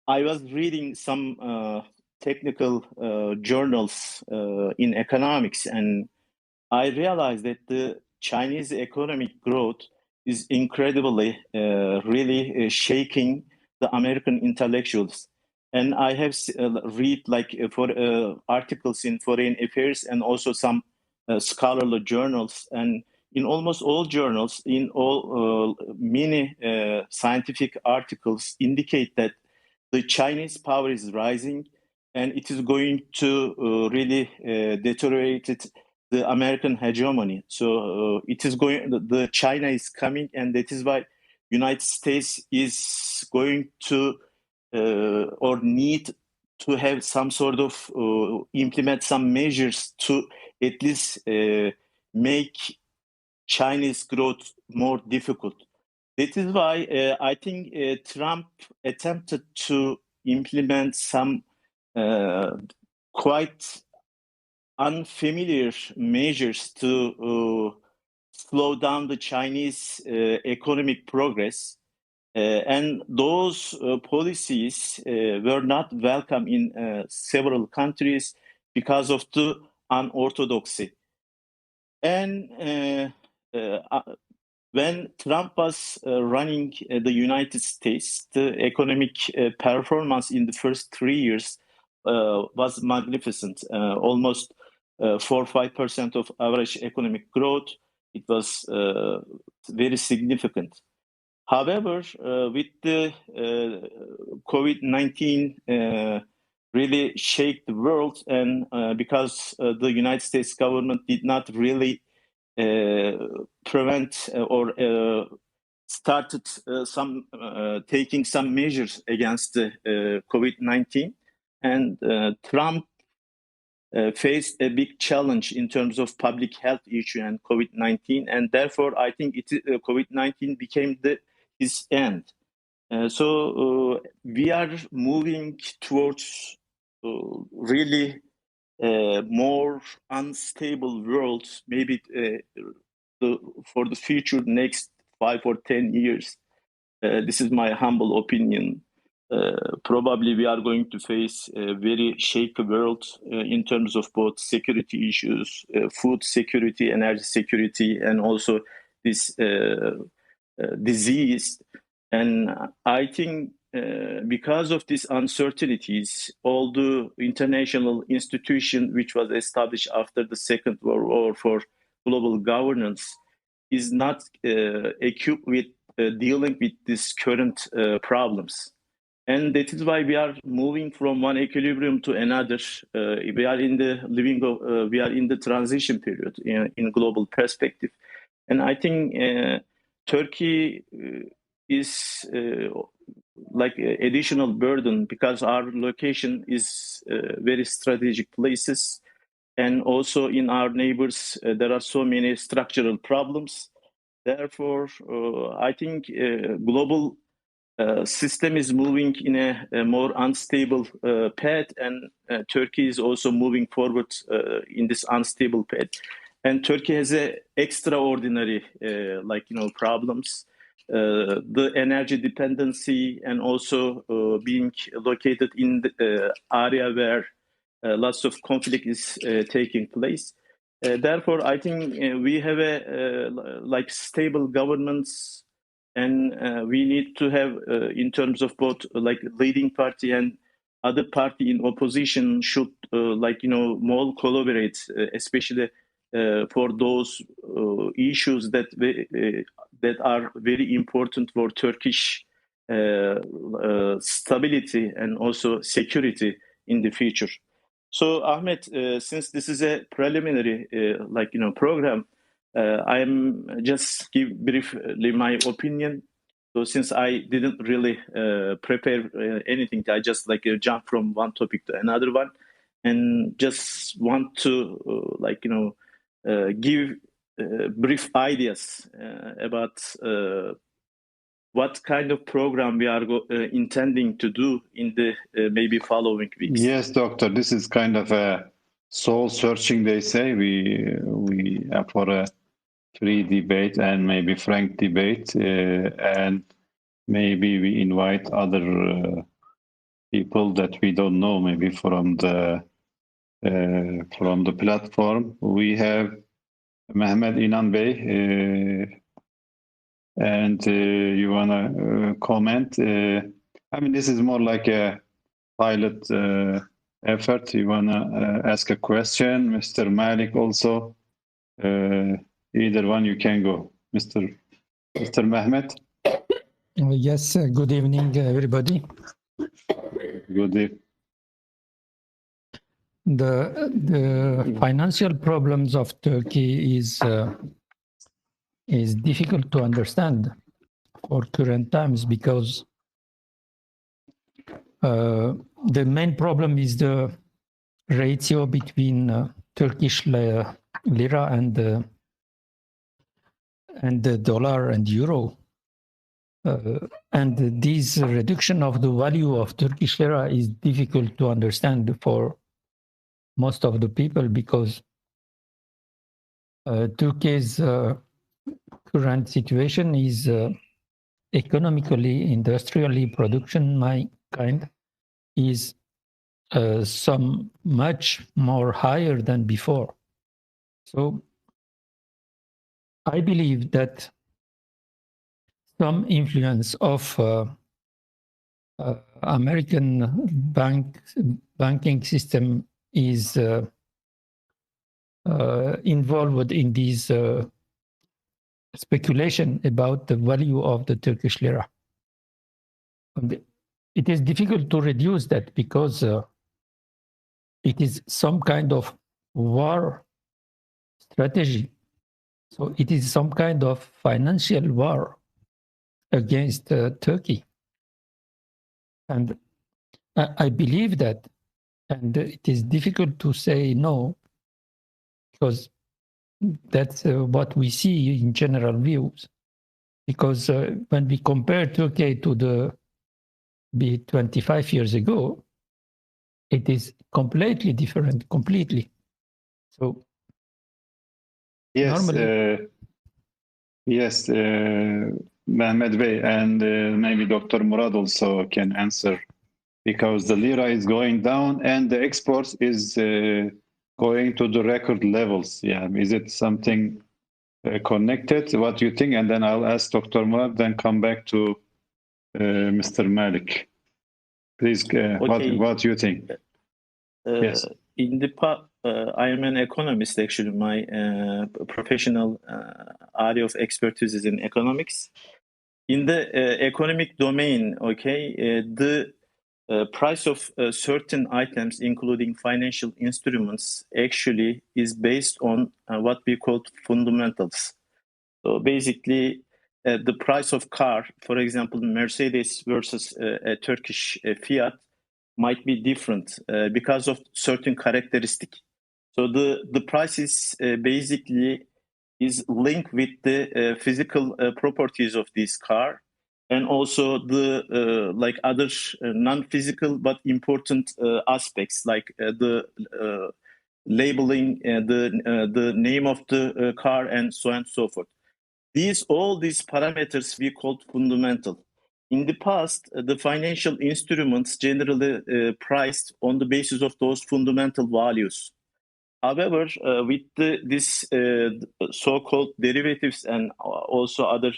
I was reading some technical journals in economics, and I realized that the Chinese economic growth is incredibly, really shaking the American intellectuals. And I have read like for articles in foreign affairs and also some scholarly journals. And in almost all journals, in all many scientific articles indicate that the Chinese power is rising, and it is going to really deteriorate the American hegemony. So it is going. The China is coming, and that is why United States is going to or need to have some sort of implement some measures to at least make Chinese growth more difficult. That is why I think Trump attempted to implement some uh, quite unfamiliar measures to slow down the Chinese economic progress. And those policies were not welcome in several countries because of the unorthodoxy. And when Trump was running the United States, the economic performance in the first 3 years was magnificent, almost 4 or 5% of average economic growth. It was very significant. However, with the COVID-19 really shake the world, and because the United States government did not really prevent or started some taking some measures against the COVID-19, and Trump faced a big challenge in terms of public health issue and COVID-19, and therefore I think COVID-19 became his end. We are moving towards really more unstable world, maybe for the future next 5 or 10 years. This is my humble opinion. Probably we are going to face a very shaky world in terms of both security issues, food security, energy security, and also this disease. And I think because of these uncertainties, all the international institution which was established after the Second World War for global governance is not equipped with dealing with these current problems. And that is why we are moving from one equilibrium to another. We are in the we are in the transition period in global perspective. And I think Turkey is like additional burden because our location is very strategic places, and also in our neighbors there are so many structural problems. Therefore, I think global system is moving in a more unstable path, and Turkey is also moving forward in this unstable path. And Turkey has a extraordinary, problems. The energy dependency, and also being located in the area where lots of conflict is taking place. Therefore, I think we have a like stable governments, and we need to have, in terms of both like leading party and other party in opposition should more collaborate, especially for those issues that are very important for Turkish stability and also security in the future. So, Ahmet, since this is a preliminary, program, I'm just give briefly my opinion. So, since I didn't really prepare anything, I just jump from one topic to another one, and just want to give brief ideas about what kind of program we are intending to do in the maybe following weeks. Yes, doctor, this is kind of a soul searching, they say. We are for a free debate and maybe frank debate, and maybe we invite other people that we don't know, maybe from the platform. We have Mehmet İnan Bey, and you wanna comment? I mean, this is more like a pilot effort. You wanna ask a question, Mr. Malik also. Either one, you can go, Mr. Mehmet. Yes, good evening, everybody. Good evening. The financial problems of Turkey is difficult to understand for current times because the main problem is the ratio between Turkish lira and the dollar and euro. And this reduction of the value of Turkish lira is difficult to understand for most of the people because Turkey's current situation is economically, industrially, production kind is some much more higher than before. So I believe that some influence of American banking system is involved in this speculation about the value of the Turkish lira. And it is difficult to reduce that because it is some kind of war strategy. So it is some kind of financial war against Turkey. And I believe that, and it is difficult to say no, because that's what we see in general views. Because when we compare Turkey to the 25 years ago, it is completely different, completely. So yes, normally, yes, Mehmet Bey, and maybe Dr. Murad also can answer, because the lira is going down and the exports is going to the record levels. Yeah, is it something connected? What do you think? And then I'll ask Dr. Murad, then come back to Mr. Malik. Please, Okay. what do you think? Yes. In the I am an economist, actually. My professional area of expertise is in economics. In the economic domain, the price of certain items, including financial instruments, actually is based on what we call fundamentals. So basically, the price of car, for example, Mercedes versus a Turkish Fiat, might be different because of certain characteristic. So the price is basically is linked with the physical properties of this car, and also the like other non-physical but important aspects, like the labeling, the name of the car, and so on and so forth. All these parameters we called fundamental. In the past, the financial instruments generally priced on the basis of those fundamental values. However, with this so-called derivatives and also other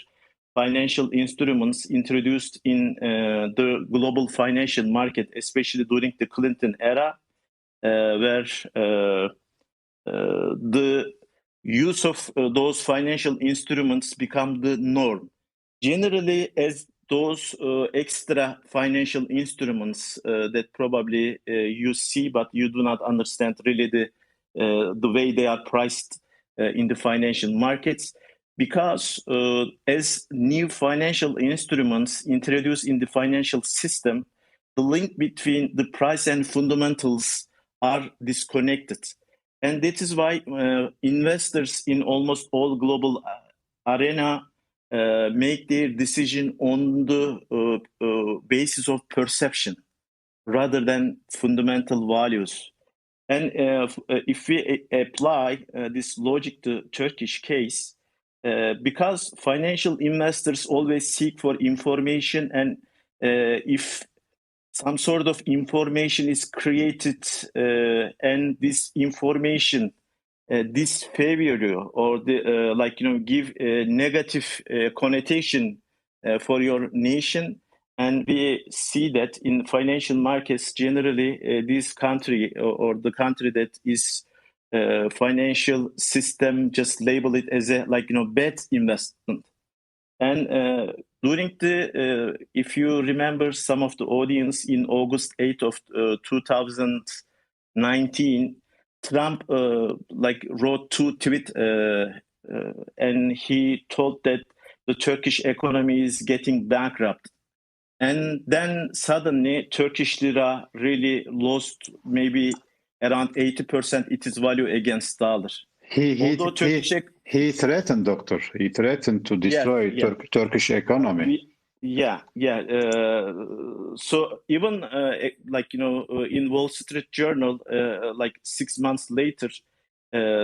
financial instruments introduced in the global financial market, especially during the Clinton era, where the use of those financial instruments become the norm. Generally, as those extra financial instruments that probably you see, but you do not understand really the way they are priced in the financial markets, because as new financial instruments introduced in the financial system, the link between the price and fundamentals are disconnected. And that is why investors in almost all global arena make their decision on the basis of perception rather than fundamental values. And if we apply this logic to Turkish case, because financial investors always seek for information, and if some sort of information is created, and this information disfavor you, or give a negative connotation for your nation. And we see that in financial markets generally, this country or the country that is financial system just label it as a bad investment. And during if you remember, some of the audience in August 8th of 2019, Trump wrote 2 tweets, and he told that the Turkish economy is getting bankrupt. And then suddenly Turkish lira really lost maybe around 80% its value against dollar. He threatened, doctor. He threatened to destroy Turkish economy. So even in Wall Street Journal, 6 months later,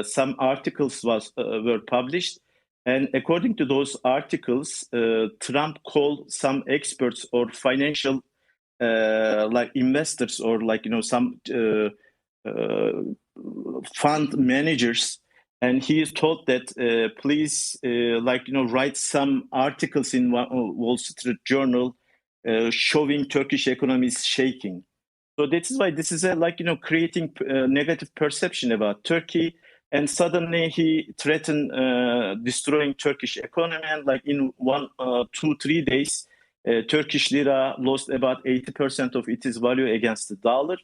some articles were published, and according to those articles, Trump called some experts or financial investors or some fund managers. And he is told that please, write some articles in Wall Street Journal showing Turkish economy is shaking. So that is why this is creating negative perception about Turkey. And suddenly he threatened destroying Turkish economy. And in 1, 2, 3 days, Turkish lira lost about 80% of its value against the dollar.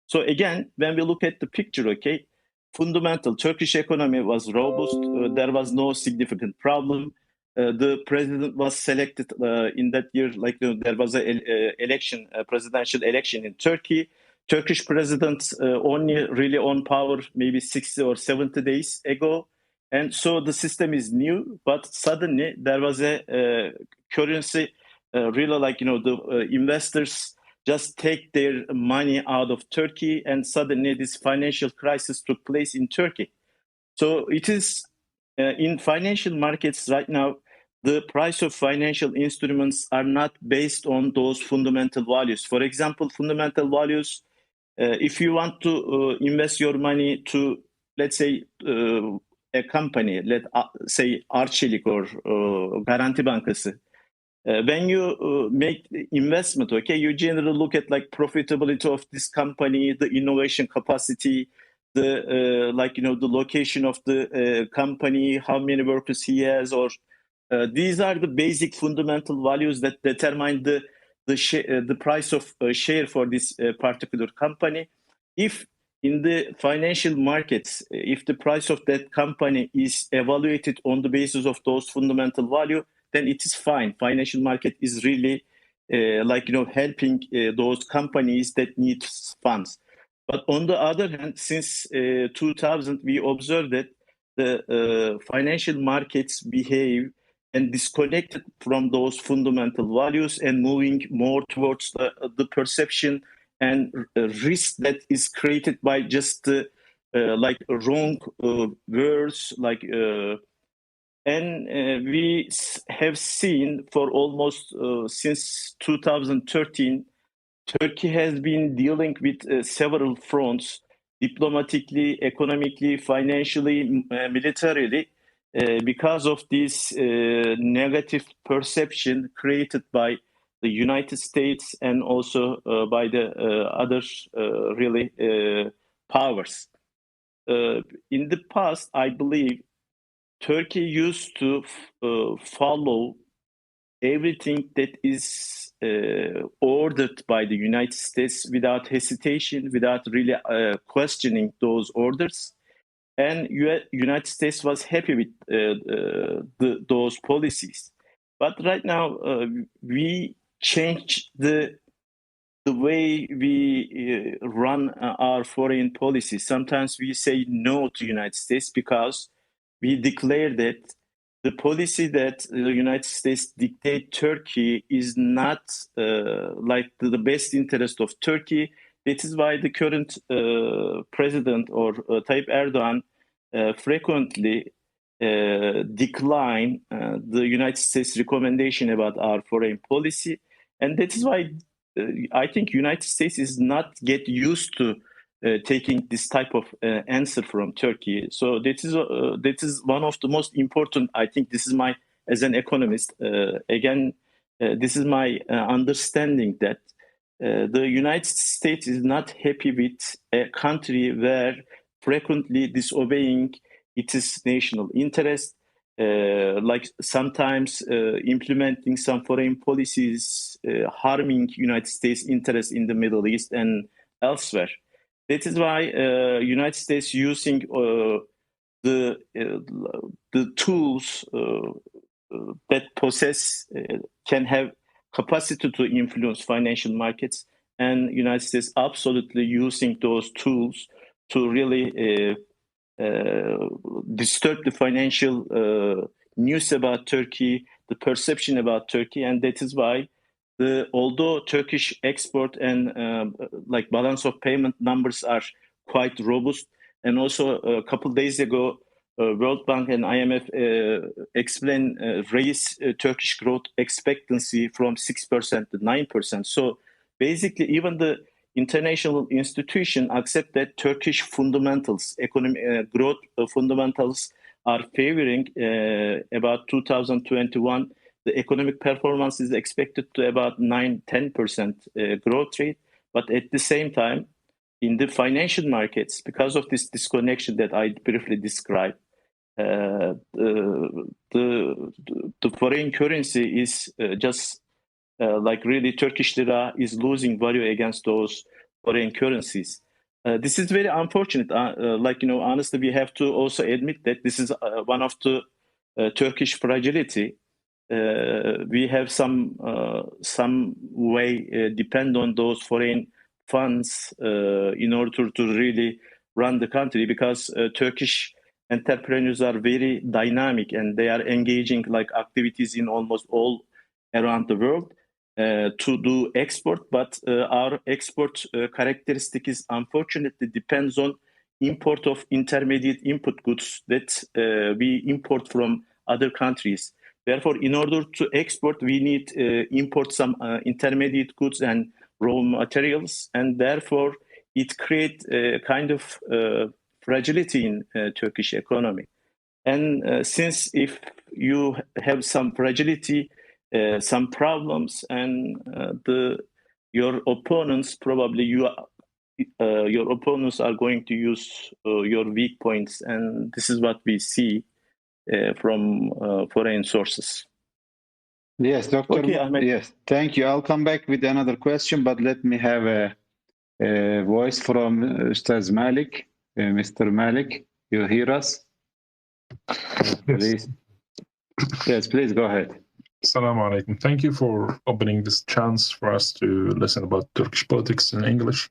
So again, when we look at the picture, okay, fundamental Turkish economy was robust. There was no significant problem. The president was selected in that year. There was a presidential election in Turkey. Turkish president only really on power maybe 60 or 70 days ago, and so the system is new. But suddenly there was a currency really the investors just take their money out of Turkey, and suddenly this financial crisis took place in Turkey. So it is in financial markets right now, the price of financial instruments are not based on those fundamental values. For example, fundamental values, if you want to invest your money to, let's say, a company, let's say Arçelik or Garanti Bankası, when you make investment, okay, you generally look at profitability of this company, the innovation capacity, the the location of the company, how many workers he has, or these are the basic fundamental values that determine the price of share for this particular company. If in the financial markets, if the price of that company is evaluated on the basis of those fundamental value, then it is fine. Financial market is really helping those companies that need funds. But on the other hand, since 2000, we observed that the financial markets behave and disconnected from those fundamental values and moving more towards the perception and risk that is created by just wrong words, and we have seen for almost since 2013, Turkey has been dealing with several fronts, diplomatically, economically, financially, militarily, because of this negative perception created by the United States and also by the other really powers. In the past, I believe Turkey used to follow everything that is ordered by the United States without hesitation, without really questioning those orders. And United States was happy with those policies. But right now, we changed the way we run our foreign policy. Sometimes we say no to United States because we declare that the policy that the United States dictate Turkey is not the best interest of Turkey. That is why the current president or Tayyip Erdogan frequently decline the United States recommendation about our foreign policy. And that is why I think United States is not get used to taking this type of answer from Turkey. So that is one of the most important. I think this is my, as an economist, this is my understanding that the United States is not happy with a country where frequently disobeying its national interest, like sometimes implementing some foreign policies harming United States interests in the Middle East and elsewhere. That is why United States using the tools that possess can have capacity to influence financial markets, and United States absolutely using those tools to really disturb the financial news about Turkey, the perception about Turkey, and that is why although Turkish export and like balance of payment numbers are quite robust, and also a couple of days ago, World Bank and IMF raised Turkish growth expectancy from 6% to 9%. So basically, even the international institution accept that Turkish fundamentals, economic growth fundamentals, are favoring about 2021. The economic performance is expected to about 9-10% growth rate. But at the same time, in the financial markets, because of this disconnection that I briefly described, the foreign currency is just like really Turkish lira is losing value against those foreign currencies. This is very unfortunate. Honestly, we have to also admit that this is one of the Turkish fragility. We have some way depend on those foreign funds in order to really run the country, because Turkish entrepreneurs are very dynamic and they are engaging like activities in almost all around the world to do export. But our export characteristic is unfortunately depends on import of intermediate input goods that we import from other countries. Therefore, in order to export, we need import some intermediate goods and raw materials, and therefore it creates a kind of fragility in Turkish economy. And since if you have some fragility, some problems, and your opponents your opponents are going to use your weak points, and this is what we see from foreign sources. Yes, Dr. Okay, Ahmed. Yes, thank you. I'll come back with another question, but let me have a voice from Ustaz Malik. Mr. Malik, you hear us? Please. Yes, please go ahead. Assalamu alaikum. Thank you for opening this chance for us to listen about Turkish politics in English.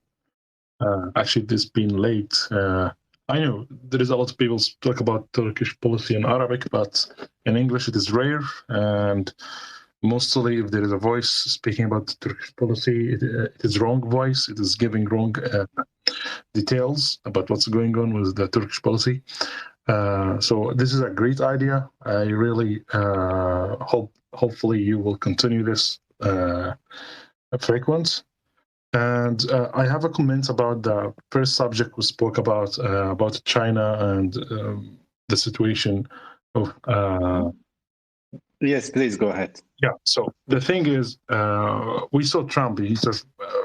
Actually, it has been late. I know there is a lot of people talk about Turkish policy in Arabic, but in English it is rare. And mostly if there is a voice speaking about Turkish policy, it is wrong voice. It is giving wrong details about what's going on with the Turkish policy. So this is a great idea. I really hopefully you will continue this frequent. And I have a comment about the first subject we spoke about China and the situation of. Yes, please go ahead. Yeah. So the thing is, we saw Trump. He took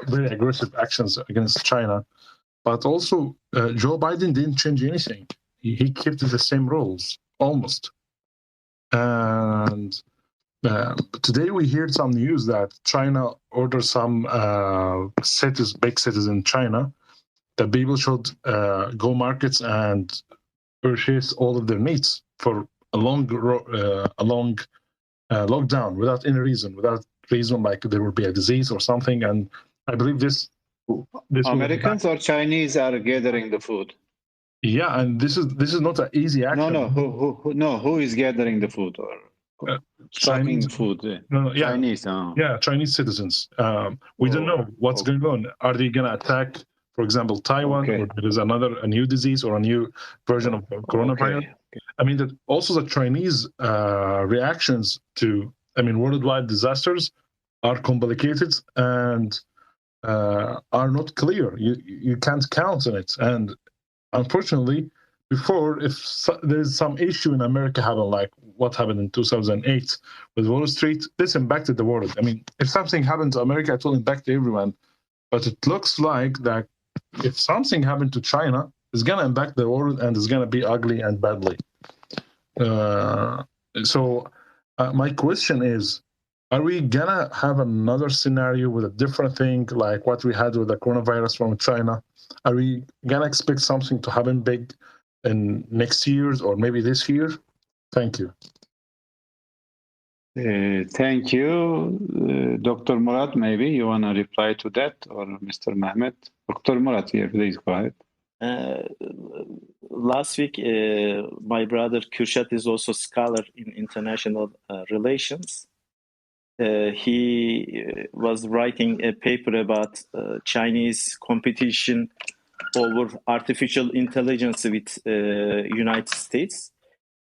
very aggressive actions against China, but also Joe Biden didn't change anything. He kept the same rules almost. And today we heard some news that China ordered some big cities in China that people should go markets and purchase all of their needs for a long lockdown without any reason, like there will be a disease or something. And I believe this Americans or Chinese are gathering the food. Yeah, and this is not an easy action. Who is gathering the food or stocking food? Chinese. Yeah, Chinese citizens. We don't know what's going on. Are they going to attack, for example, Taiwan, or there is a new disease or a new version of coronavirus? I mean, that also the Chinese reactions to, worldwide disasters are complicated, and are not clear. You can't count on it. And unfortunately, before, if there's some issue in America happen, like what happened in 2008 with Wall Street, this impacted the world. I mean, if something happened to America, it will impact everyone. But it looks like that if something happened to China, it's going to impact the world and it's going to be ugly and badly. So my question is, are we going to have another scenario with a different thing like what we had with the coronavirus from China? Are we going to expect something to happen big in next years or maybe this year? Thank you. Thank you. Dr. Murat, maybe you want to reply to that, or Mr. Mehmet? Dr. Murat, here, please go ahead. Last week, my brother Kürşat is also a scholar in international relations. He was writing a paper about Chinese competition over artificial intelligence with United States.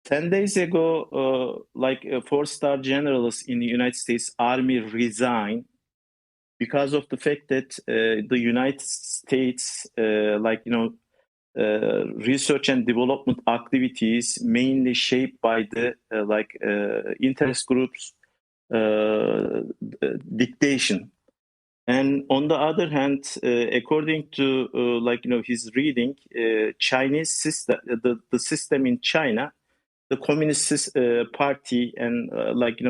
10 days ago, like a 4-star generals in the United States Army resigned because of the fact that the United States, research and development activities mainly shaped by the interest groups dictation. And on the other hand, according to his reading, Chinese system, the system in China, the Communist Party and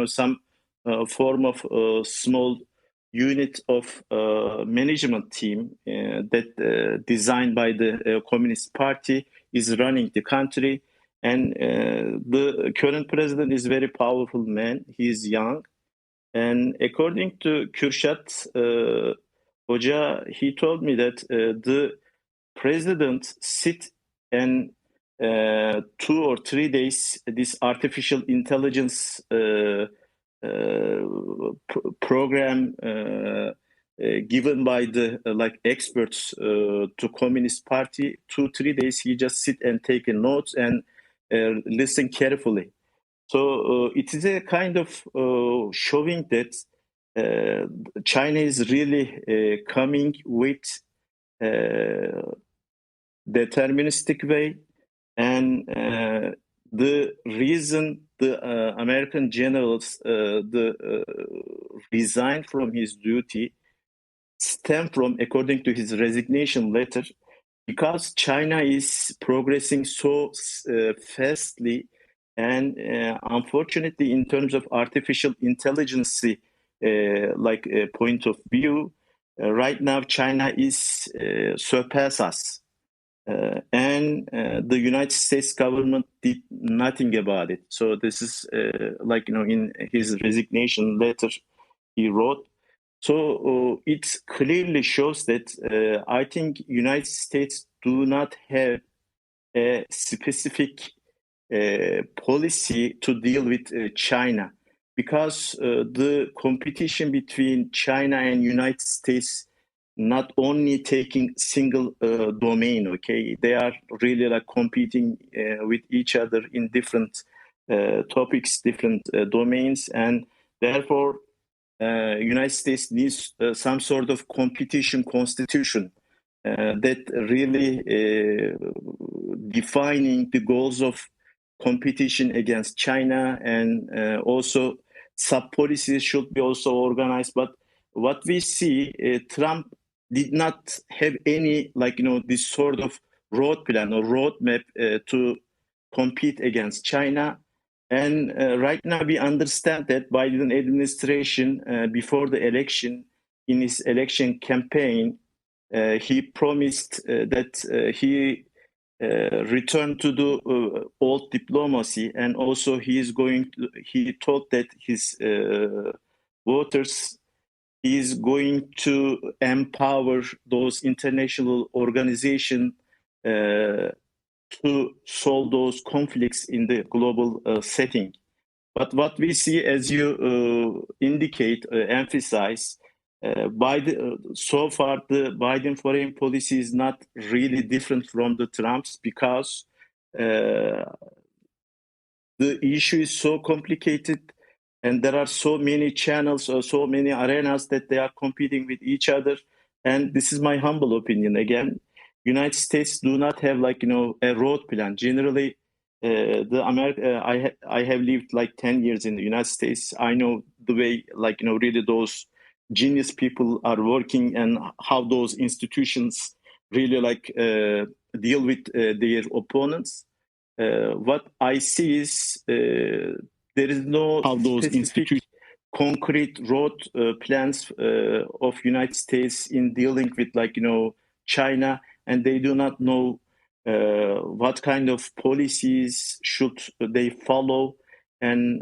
some form of small unit of management team that designed by the Communist Party is running the country. And the current president is a very powerful man. He is young. And according to Kürşat Hoca, he told me that the president sit and 2 or 3 days this artificial intelligence program given by the experts to Communist Party. 2-3 days he just sit and take notes and listen carefully. So it is a kind of showing that China is really coming with deterministic way, and the reason the American generals resigned from his duty stem from, according to his resignation letter, because China is progressing so fastly, and unfortunately, in terms of artificial intelligence, point of view, right now China is surpass us. And the United States government did nothing about it. So this is in his resignation letter he wrote. So it clearly shows that I think United States do not have a specific policy to deal with China, because the competition between China and United States not only taking single domain, okay, they are really competing with each other in different topics, different domains, and therefore United States needs some sort of competition constitution that really defining the goals of competition against China, and also sub-policies should be also organized. But what we see, Trump did not have any this sort of road plan or roadmap to compete against China. And right now we understand that Biden administration, before the election, in his election campaign, he promised that he returned to the old diplomacy, and also he told that his voters is going to empower those international organizations to solve those conflicts in the global setting. But what we see, as you indicate, emphasize, so far the Biden foreign policy is not really different from the Trump's, because the issue is so complicated, and there are so many channels or so many arenas that they are competing with each other. And this is my humble opinion again. United States do not have a road plan. Generally, I have lived like 10 years in the United States. I know the way really those genius people are working and how those institutions really deal with their opponents. What I see is there is no How those specific concrete road plans of United States in dealing with China, and they do not know what kind of policies should they follow, and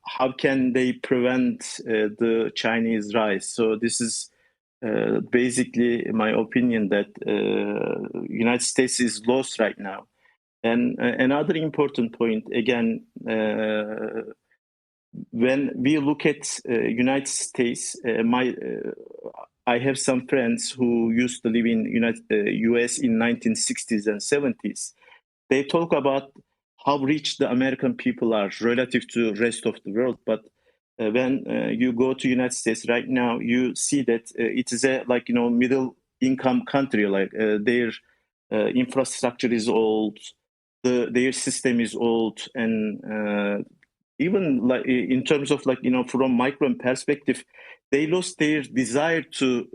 how can they prevent the Chinese rise. So this is basically my opinion that United States is lost right now. And another important point, again, when we look at United States, I have some friends who used to live in US in 1960s and 70s. They talk about how rich the American people are relative to the rest of the world. But when you go to United States right now, you see that it is a middle income country. Their infrastructure is old, their system is old, and even in terms of from micro perspective, they lost their desire to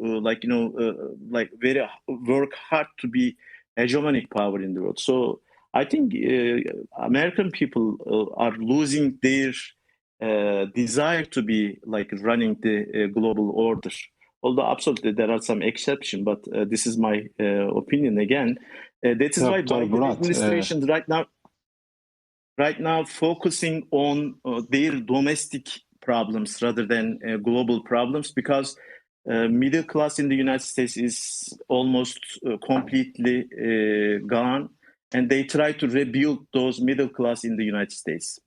very work hard to be hegemonic power in the world. So I think American people are losing their desire to be running the global order. Although absolutely there are some exceptions, but this is my opinion again. That is why Biden administration right now focusing on their domestic problems rather than global problems, because middle class in the United States is almost completely gone, and they try to rebuild those middle class in the United States.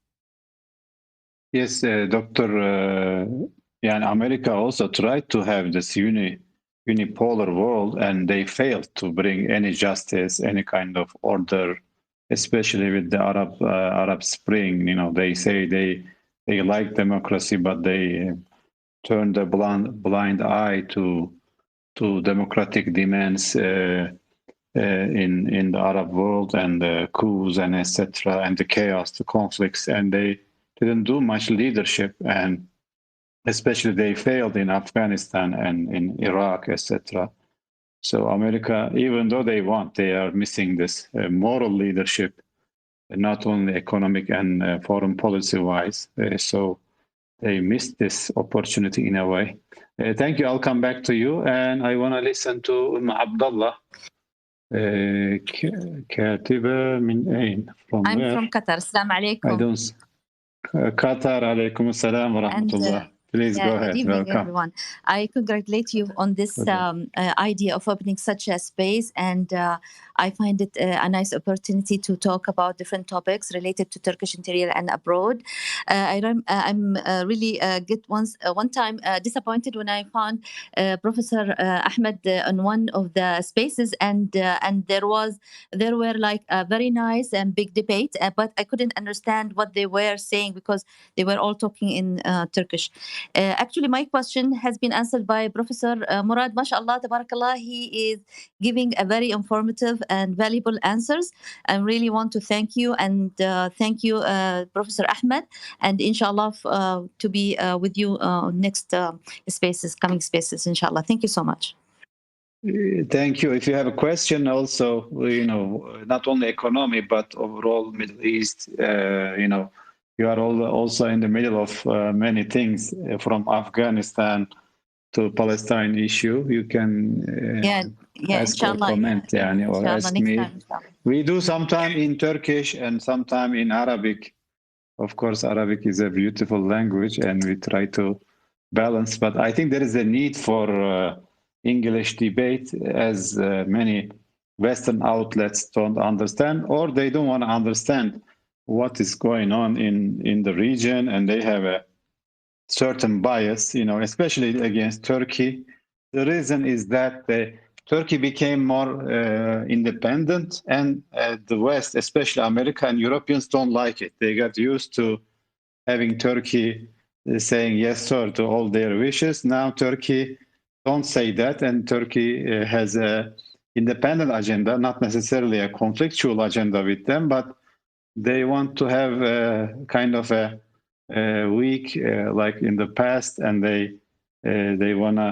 Yes, Dr. America also tried to have this unipolar world, and they failed to bring any justice, any kind of order, especially with the Arab Spring. They say they like democracy, but they turned a blind eye to democratic demands in the Arab world, and the coups and etc., and the chaos, the conflicts, and they didn't do much leadership, and especially they failed in Afghanistan and in Iraq, etc. So America, even though they are missing this moral leadership, not only economic and foreign policy wise. So they missed this opportunity in a way. Thank you. I'll come back to you, and I want to listen to Abdullah. كاتبة من أين? I'm where? from Qatar. Assalamu alaikum. I don't. Qatar, alaikum assalam wa rahmatullah. Please go ahead. Good evening, Welcome. everyone. I congratulate you on this idea of opening such a space, and I find it a nice opportunity to talk about different topics related to Turkish interior and abroad. I'm really one time disappointed when I found Professor Ahmed on one of the spaces, and there were like a very nice and big debate, but I couldn't understand what they were saying because they were all talking in Turkish. Actually, my question has been answered by Professor Murad. MashaAllah, tabarakallah, he is giving a very informative and valuable answers. I really want to thank you, and thank you, Professor Ahmed, and inshallah to be with you next coming spaces, inshallah. Thank you so much. Thank you. If you have a question also, not only economy, but overall Middle East, you are also in the middle of many things from Afghanistan to Palestine issue. You can ask or comment, or ask me. We do sometime in Turkish and sometime in Arabic. Of course, Arabic is a beautiful language, and we try to balance. But I think there is a need for English debate, as many Western outlets don't understand, or they don't want to understand what is going on in the region, and they have a certain bias, especially against Turkey. The reason is that Turkey became more independent, and the West, especially America and Europeans, don't like it. They got used to having Turkey saying yes, sir, to all their wishes. Now Turkey don't say that, and Turkey has a independent agenda, not necessarily a conflictual agenda with them, but they want to have a kind of a week like in the past, and they wanna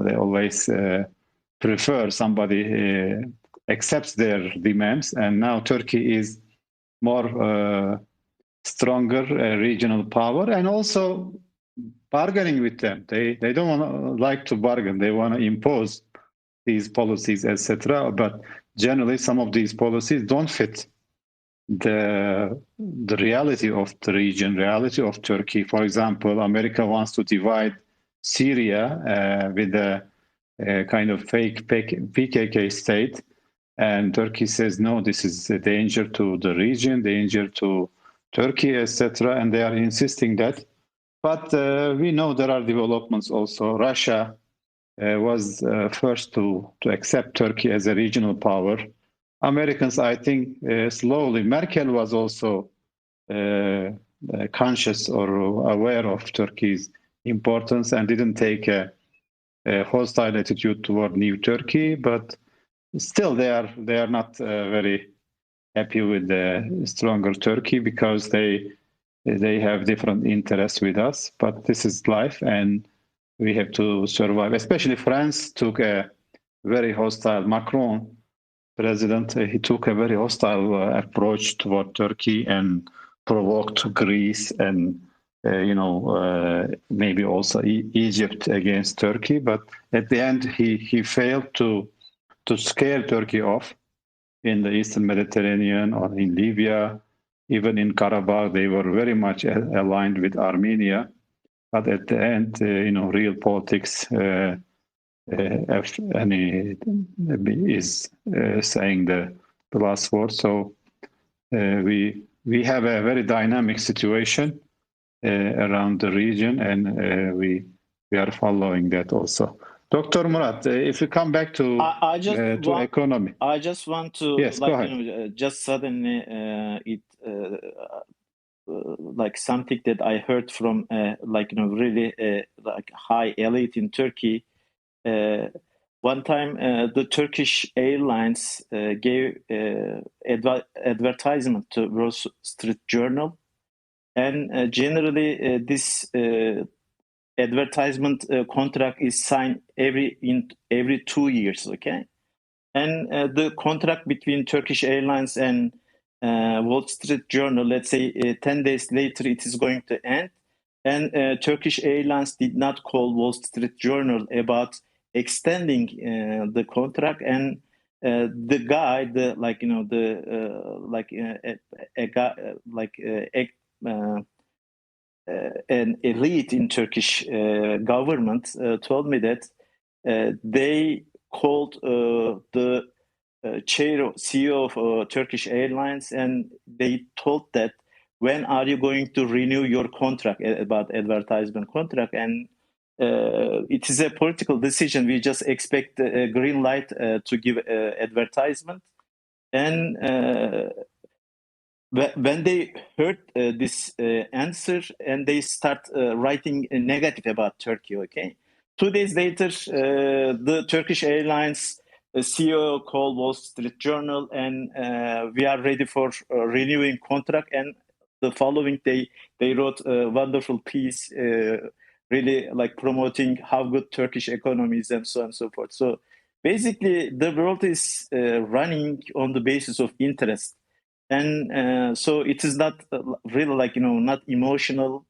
they always prefer somebody accepts their demands, and now Turkey is more stronger regional power, and also bargaining with them. They don't want like to bargain. They want to impose these policies, etc. But generally, some of these policies don't fit the reality of the region, reality of Turkey. For example, America wants to divide Syria with a kind of fake PKK state, and Turkey says no, this is a danger to the region, danger to Turkey, etc. And they are insisting that. But we know there are developments also. Russia was first to accept Turkey as a regional power. Americans, I think, slowly. Merkel was also conscious or aware of Turkey's importance and didn't take a hostile attitude toward New Turkey. But still, they are not very happy with the stronger Turkey because they have different interests with us. But this is life, and we have to survive. Especially France took a very hostile. Macron, president, he took a very hostile approach toward Turkey and provoked Greece and maybe also Egypt against Turkey. But at the end, he failed to scare Turkey off in the Eastern Mediterranean or in Libya. Even in Karabakh, they were very much aligned with Armenia. But at the end, real politics is saying the last word. So we have a very dynamic situation around the region, and we are following that also. Dr. Murat, if you come back to economy, I just want to go ahead. Just suddenly like something that I heard from really like high elite in Turkey. One time, the Turkish Airlines gave advertisement to Wall Street Journal, and generally this advertisement contract is signed every 2 years. Okay, and the contract between Turkish Airlines and Wall Street Journal, let's say 10 days later, it is going to end, and Turkish Airlines did not call Wall Street Journal about extending the contract, and the guy, an elite in Turkish government told me that they called the CEO of Turkish Airlines, and they told that, when are you going to renew your contract about advertisement contract? And it is a political decision. We just expect a green light to give advertisement. And when they heard this answer, and they start writing negative about Turkey, okay? 2 days later, the Turkish Airlines CEO called Wall Street Journal, and we are ready for renewing contract. And the following day, they wrote a wonderful piece, really like promoting how good Turkish economy is, and so on and so forth. So basically, the world is running on the basis of interest. And so it is not really not emotional,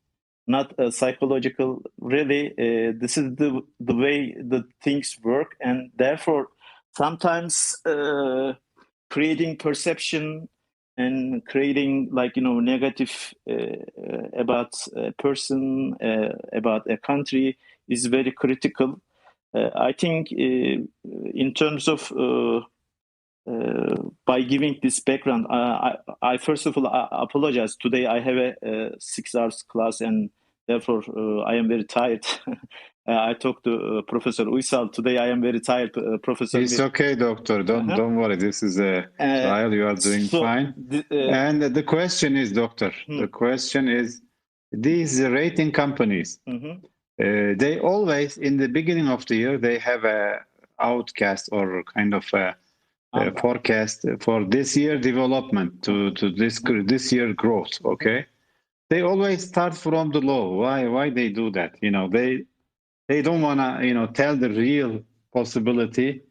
not psychological. Really, this is the way the things work, and therefore sometimes creating perception and creating negative about a person, about a country is very critical. I think in terms of by giving this background, I first of all apologize. Today I have a 6 hours class, and therefore I am very tired. I talked to Professor Uysal today. I am very tired, Professor. It's okay, doctor. Don't worry. This is a trial. You are doing fine. And the question is, doctor, the question is, these rating companies, they always, in the beginning of the year, they have a outcast or kind of a forecast for this year development to this year growth. Okay, they always start from the low. Why they do that? They don't wanna tell the real possibility.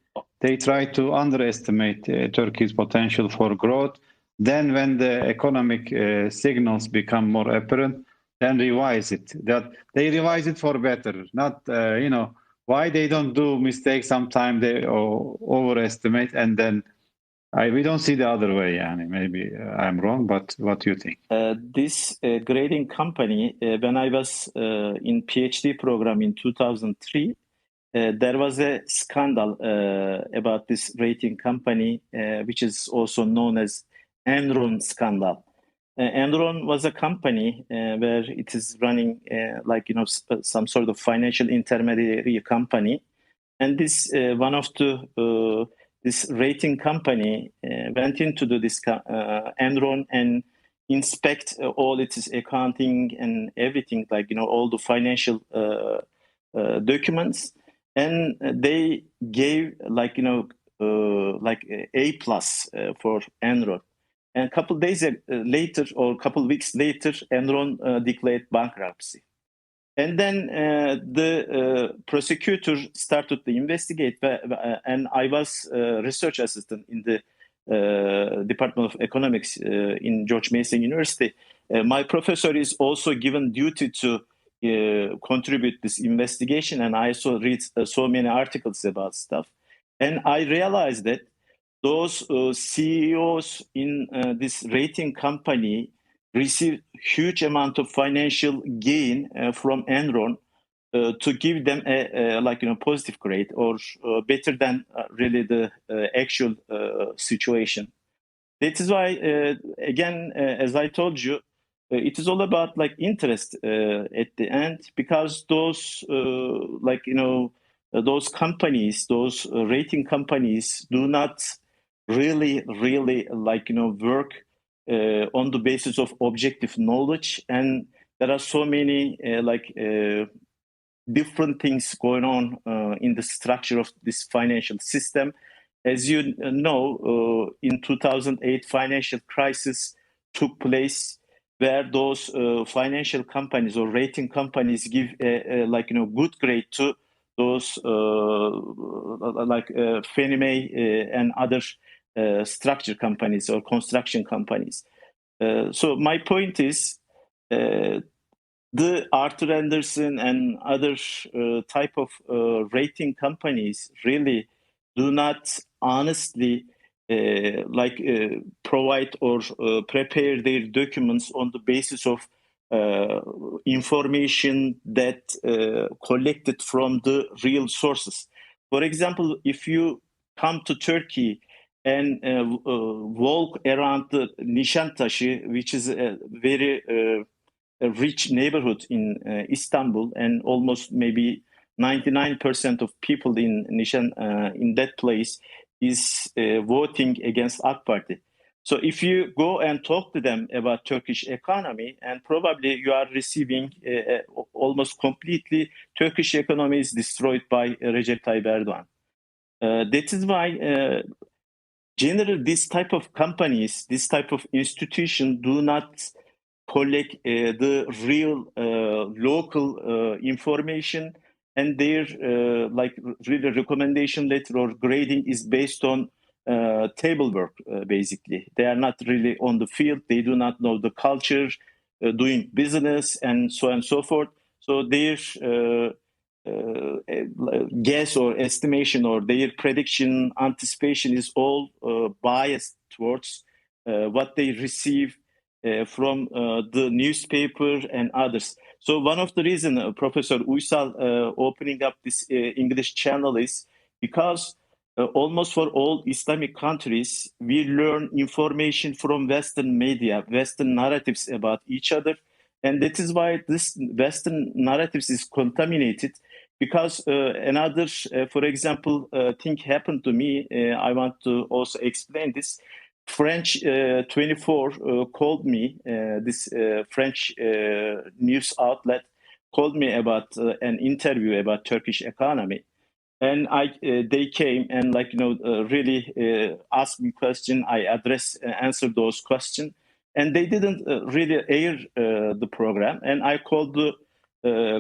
They try to underestimate Turkey's potential for growth. Then, when the economic signals become more apparent, then revise it. That they revise it for better. Not why they don't do mistakes. Sometimes they overestimate, and then we don't see the other way. Maybe I'm wrong, but what do you think? This grading company, when I was in PhD program in 2003, there was a scandal about this rating company, which is also known as Enron scandal. Enron was a company where it is running some sort of financial intermediary company, and this one of the this rating company went into this Enron and inspect all its accounting and everything, all the financial documents, and they gave A plus for Enron. And a couple days later, or a couple weeks later, Enron declared bankruptcy. And then the prosecutor started to investigate, and I was a research assistant in the Department of Economics in George Mason University. My professor is also given duty to contribute this investigation, and I also read so many articles about stuff. And I realized that those CEOs in this rating company received huge amount of financial gain from Enron to give them a positive grade, or better than really the actual situation. That is why, again, as I told you, it is all about interest at the end, because those those companies, those rating companies, do not really work on the basis of objective knowledge, and there are so many different things going on in the structure of this financial system. As you know, in 2008, financial crisis took place, where those financial companies or rating companies give good grade to those Fannie Mae and other structure companies or construction companies. So my point is, the Arthur Andersen and other type of rating companies really do not honestly provide or prepare their documents on the basis of information that collected from the real sources. For example, if you come to Turkey and walk around the Nişantaşı, which is a very rich neighborhood in Istanbul, and almost maybe 99% of people in that place is voting against AK Party. So if you go and talk to them about Turkish economy, and probably you are receiving almost completely Turkish economy is destroyed by Recep Tayyip Erdogan. That is why generally this type of companies, this type of institution do not collect the real local information, and their really recommendation letter or grading is based on table work. Basically, they are not really on the field. They do not know the culture, doing business, and so on and so forth. So their guess or estimation or their prediction, anticipation is all biased towards what they receive from the newspaper and others. So one of the reasons Professor Uysal opening up this English channel is because almost for all Islamic countries, we learn information from Western media, Western narratives about each other. And that is why this Western narratives is contaminated, because another, for example, thing happened to me. I want to also explain this. French 24 called me, this French news outlet called me about an interview about Turkish economy. And they came and really asked me questions. I answered those questions, and they didn't really air the program. And I called the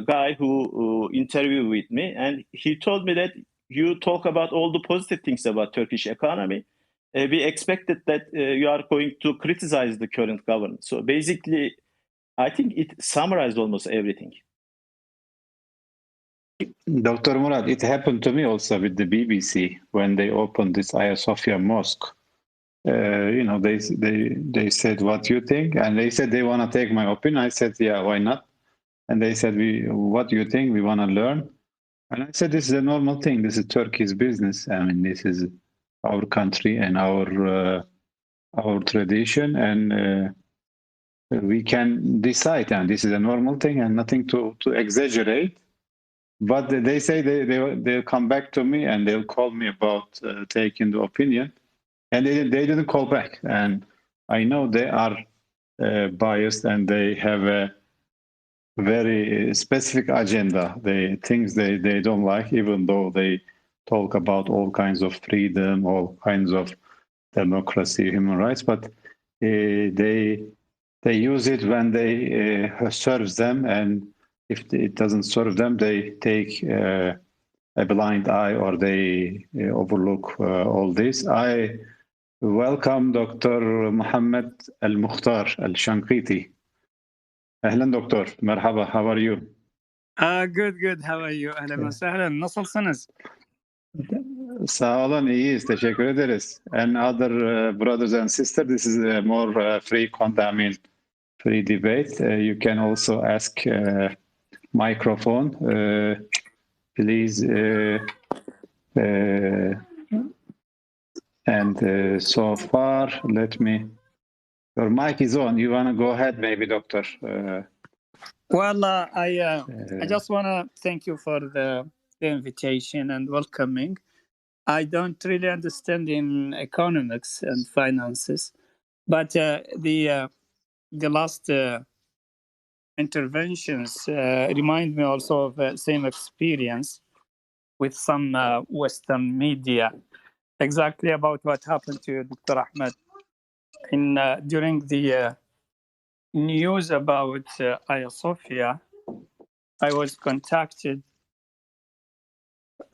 guy who interviewed with me, and he told me that you talk about all the positive things about Turkish economy. We expected that you are going to criticize the current government. So basically, I think it summarized almost everything. Dr. Murad, it happened to me also with the BBC when they opened this Hagia Sophia mosque. They said, "What do you think?" And they said they want to take my opinion. I said, "Yeah, why not?" And they said, "What do you think? We want to learn." And I said, "This is a normal thing. This is Turkey's business. I mean, this is our country and our tradition, and we can decide. And this is a normal thing and nothing to exaggerate." But they say they'll come back to me and they'll call me about taking the opinion, and they didn't call back. And I know they are biased and they have a very specific agenda. Things they don't like, even though they talk about all kinds of freedom, all kinds of democracy, human rights, but they use it when they serves them, and if it doesn't serve them, they take a blind eye or they overlook all this. I welcome Dr. Mohammed Al-Mukhtar Al-Shanqiti. أهلا دكتور, مرحبا, how are you? Good. How are you? أهلا وسهلا. Nasılsınız? Sağ olun, iyiyiz. Teşekkür ederiz. And other brothers and sisters, this is a more free debate. You can also ask microphone, please. And so far, your mic is on. You want to go ahead, maybe, Doctor? I just want to thank you for the invitation and welcoming. I don't really understand in economics and finances, but the last interventions remind me also of the same experience with some Western media, exactly about what happened to Dr. Ahmed. During the news about Hagia Sophia, I was contacted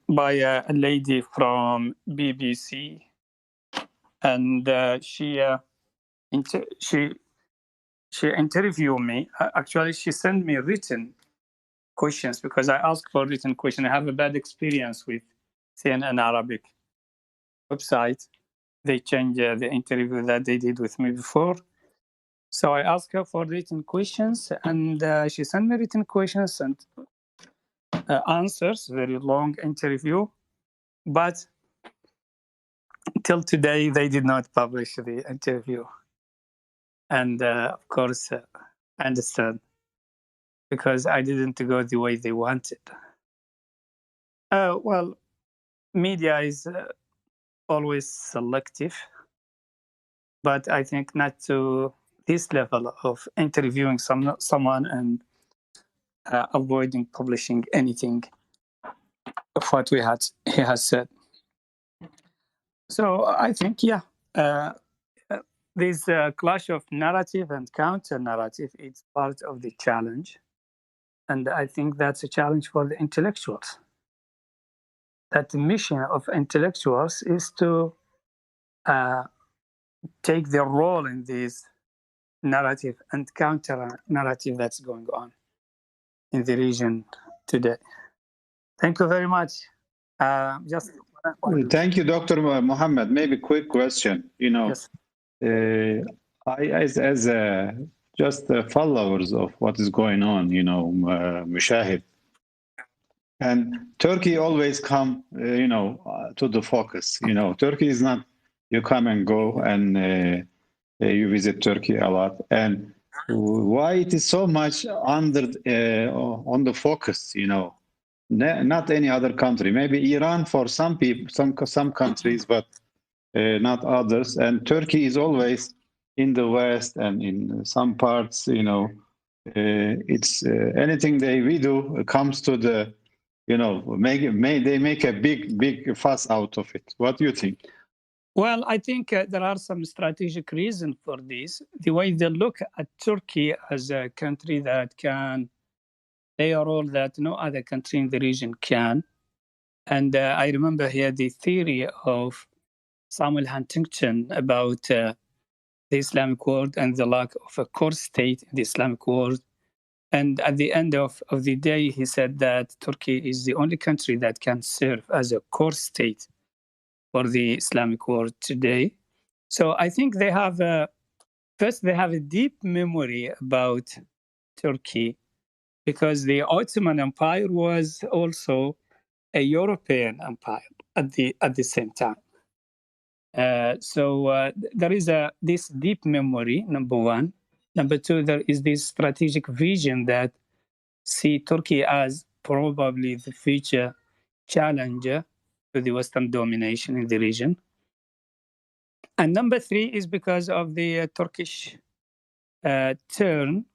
by a lady from BBC, and she interviewed me. Actually, she sent me written questions because I asked for written questions. I have a bad experience with CNN Arabic website. They changed the interview that they did with me before. So I asked her for written questions, and she sent me written questions and answers, very long interview. But till today, they did not publish the interview. And of course, I understand, because I didn't go the way they wanted. Well, media is always selective, but I think not to this level of interviewing someone and avoiding publishing anything of what he has said. So I think, this clash of narrative and counter-narrative is part of the challenge. And I think that's a challenge for the intellectuals. That the mission of intellectuals is to take their role in this narrative and counter-narrative that's going on in the region today. Thank you very much. Thank you, Dr. Mohammed. Maybe quick question. Yes. As just followers of what is going on, Mushahid, and Turkey always come, to the focus. Turkey is not, you come and go, and you visit Turkey a lot. And why it is so much on the focus, not any other country. Maybe Iran for some people, some countries, but not others. And Turkey is always in the West and in some parts, it's anything we do comes to the, they make a big fuss out of it. What do you think? Well, I think there are some strategic reasons for this. The way they look at Turkey as a country that can play a role that no other country in the region can. And I remember here the theory of Samuel Huntington about the Islamic world and the lack of a core state in the Islamic world. And at the end of the day, he said that Turkey is the only country that can serve as a core state for the Islamic world today. So I think they have first they have a deep memory about Turkey, because the Ottoman Empire was also a European empire at the same time. So there is this deep memory, number one. Number two, there is this strategic vision that see Turkey as probably the future challenger to the Western domination in the region. And number three is because of the Turkish turn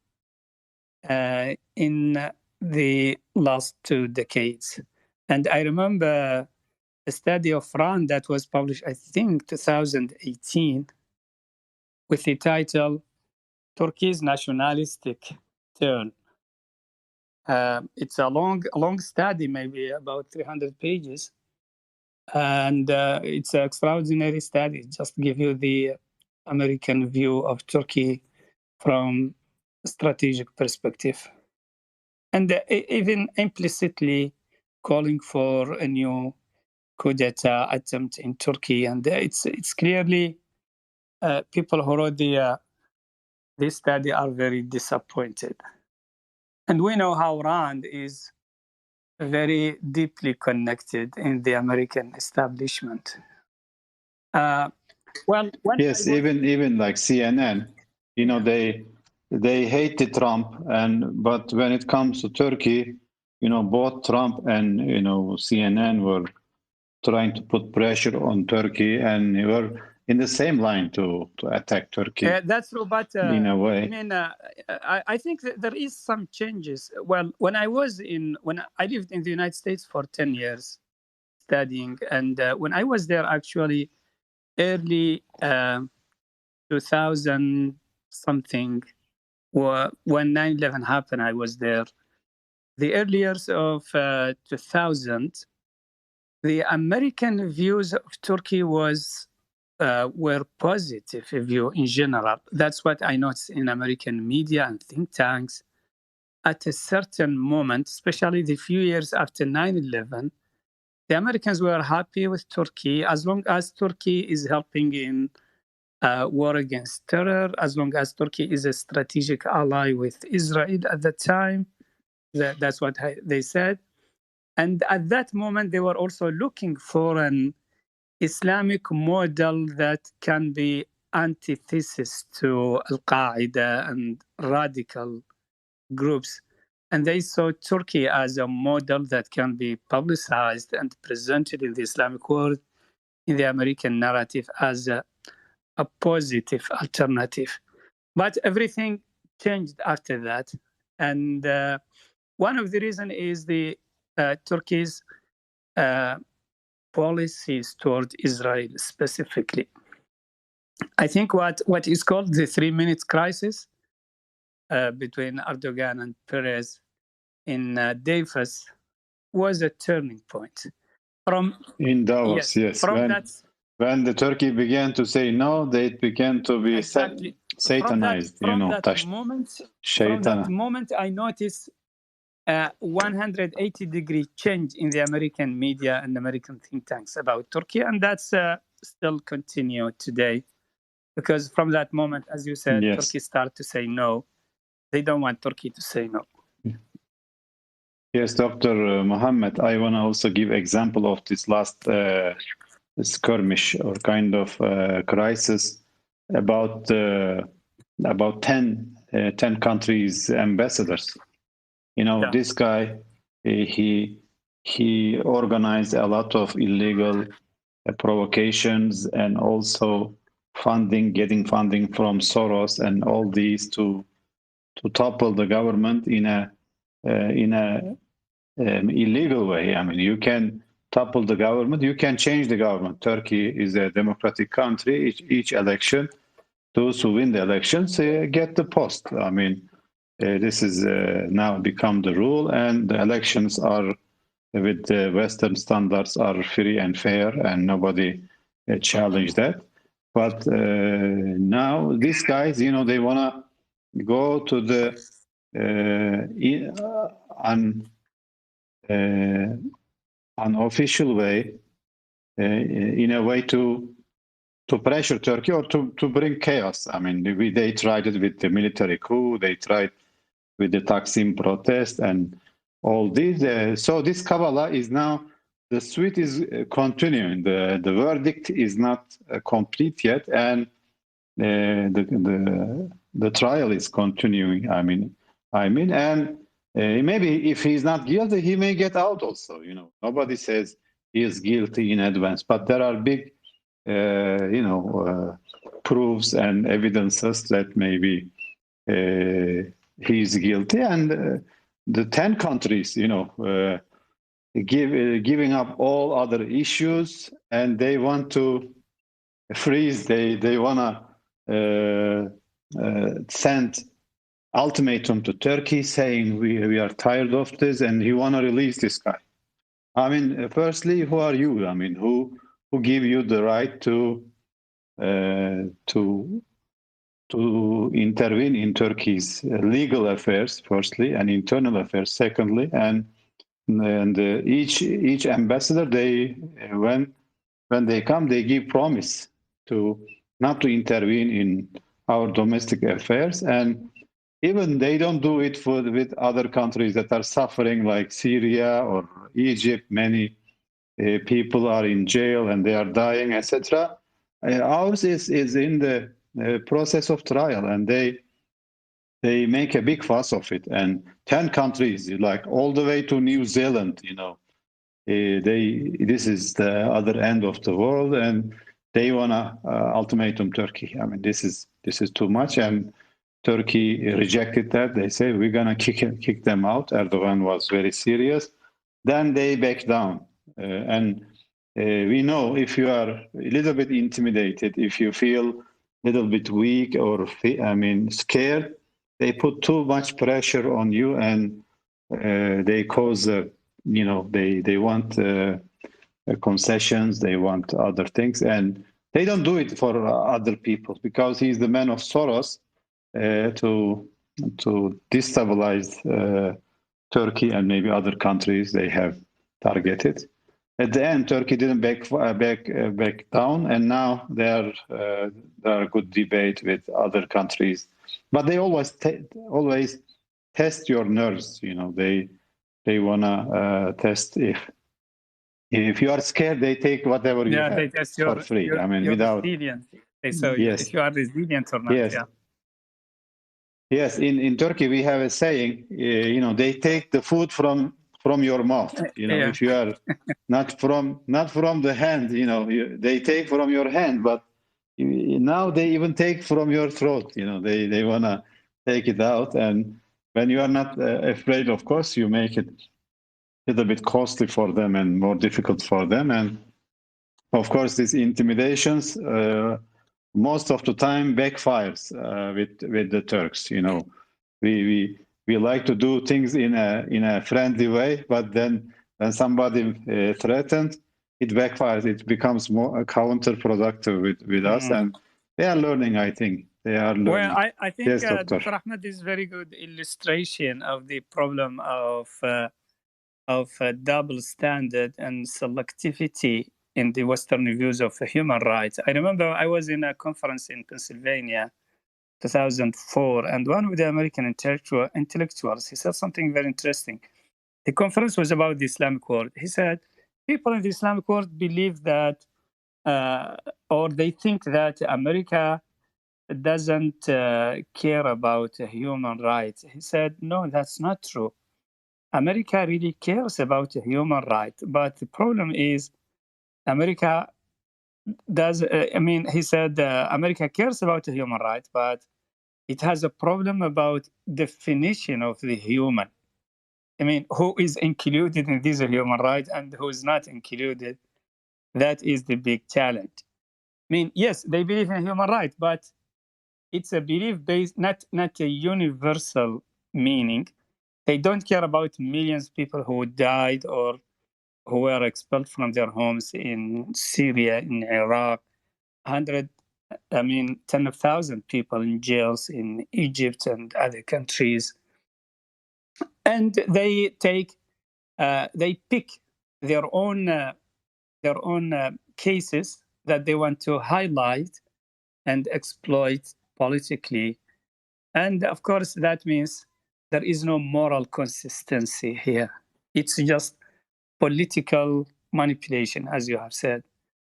in the last 2 decades. And I remember a study of Rand that was published, I think, 2018, with the title Turkey's Nationalistic Turn. It's a long study, maybe about 300 pages. And it's an extraordinary study, just to give you the American view of Turkey from a strategic perspective. And even implicitly calling for a new coup d'etat attempt in Turkey. And it's clearly people who wrote this study are very disappointed. And we know how Rand is very deeply connected in the American establishment. Yes, even like CNN, they hated Trump, but when it comes to Turkey, both Trump and CNN were trying to put pressure on Turkey, and they were in the same line to attack Turkey. That's true, but in a way, I mean, I think that there is some changes. Well, when I lived in the United States for 10 years studying, and when I was there, actually, early 2000 something, when 9/11 happened, I was there. The early years of 2000, the American views of Turkey were positive view in general. That's what I noticed in American media and think tanks. At a certain moment, especially the few years after 9/11, the Americans were happy with Turkey as long as Turkey is helping in war against terror, as long as Turkey is a strategic ally with Israel at the time. That's what they said. And at that moment, they were also looking for an Islamic model that can be antithesis to Al-Qaeda and radical groups. And they saw Turkey as a model that can be publicized and presented in the Islamic world, in the American narrative, as a positive alternative. But everything changed after that. And one of the reasons is the Turkey's policies toward Israel specifically. I think what is called the 3-minute crisis between Erdogan and Perez in Davos was a turning point. In Davos, yes. When the Turkey began to say no, they began to be satanized. From that moment, I noticed a 180-degree change in the American media and American think tanks about Turkey, and that's still continued today. Because from that moment, as you said, yes, Turkey started to say no. They don't want Turkey to say no. Yes, Dr. Mohammed, I want to also give example of this last skirmish or kind of crisis about 10 countries' ambassadors. This guy, he organized a lot of illegal provocations and also getting funding from Soros and all these to topple the government in a illegal way. I mean, you can topple the government, you can change the government. Turkey is a democratic country. Each election, those who win the elections get the post. I mean, this is now become the rule, and the elections are, with the Western standards, are free and fair, and nobody challenged that. But now these guys, they want to go to the unofficial way, in a way to pressure Turkey or to bring chaos. I mean, they tried it with the military coup, they tried with the Taksim protest and all this. So this Kabbalah is now, the suite is continuing. The verdict is not complete yet, and the trial is continuing. I mean, and maybe if he's not guilty, he may get out also. Nobody says he is guilty in advance, but there are big, proofs and evidences that maybe he's guilty, and the 10 countries, giving up all other issues, and they want to freeze. They want to send ultimatum to Turkey saying we are tired of this, and you want to release this guy. I mean, firstly, who are you? I mean, who give you the right to intervene in Turkey's legal affairs, firstly, and internal affairs, secondly, and each ambassador, when they come, they give promise to not to intervene in our domestic affairs, and even they don't do it with other countries that are suffering, like Syria or Egypt. Many people are in jail and they are dying, etc. Ours is in the process of trial, and they make a big fuss of it. And 10 countries, like all the way to New Zealand, this is the other end of the world, and they want to ultimatum Turkey. I mean, this is too much, and Turkey rejected that. They say we're gonna kick them out. Erdogan was very serious. Then they back down, and we know if you are a little bit intimidated, if you feel a little bit weak or scared, they put too much pressure on you, and they cause they want concessions, they want other things, and they don't do it for other people, because he's the man of Soros, to destabilize Turkey and maybe other countries they have targeted. At the end, Turkey didn't back down, and now there are good debate with other countries, but they always test your nerves. They wanna test if you are scared, they take whatever you have they test for free. I mean, without resilience. So yes. if you are resilient or not. Yes. Yeah. Yes, in Turkey we have a saying, they take the food from your mouth. Yeah. If you are not from the hand, they take from your hand, but now they even take from your throat. They wanna take it out, and when you are not afraid, of course, you make it a little bit costly for them and more difficult for them. And of course, these intimidations most of the time backfires with the Turks. We like to do things in a friendly way, but then when somebody threatens, it backfires. It becomes more counterproductive with us, and they are learning. I think they are learning. Well, I think yes, Dr. Ahmed is very good illustration of the problem of double standard and selectivity in the Western views of human rights. I remember I was in a conference in Pennsylvania, 2004, and one of the American intellectuals, he said something very interesting. The conference was about the Islamic world. He said, people in the Islamic world believe that, or they think that America doesn't care about human rights. He said, no, that's not true. America really cares about human rights, but the problem is America does, he said, America cares about human rights, but it has a problem about definition of the human. I mean, who is included in this human right and who is not included? That is the big challenge. I mean, yes, they believe in human rights, but it's a belief based, not a universal meaning. They don't care about millions of people who died or who were expelled from their homes in Syria, in Iraq, 10,000 people in jails in Egypt and other countries. And they pick their own cases that they want to highlight and exploit politically. And of course, that means there is no moral consistency here. It's just political manipulation, as you have said.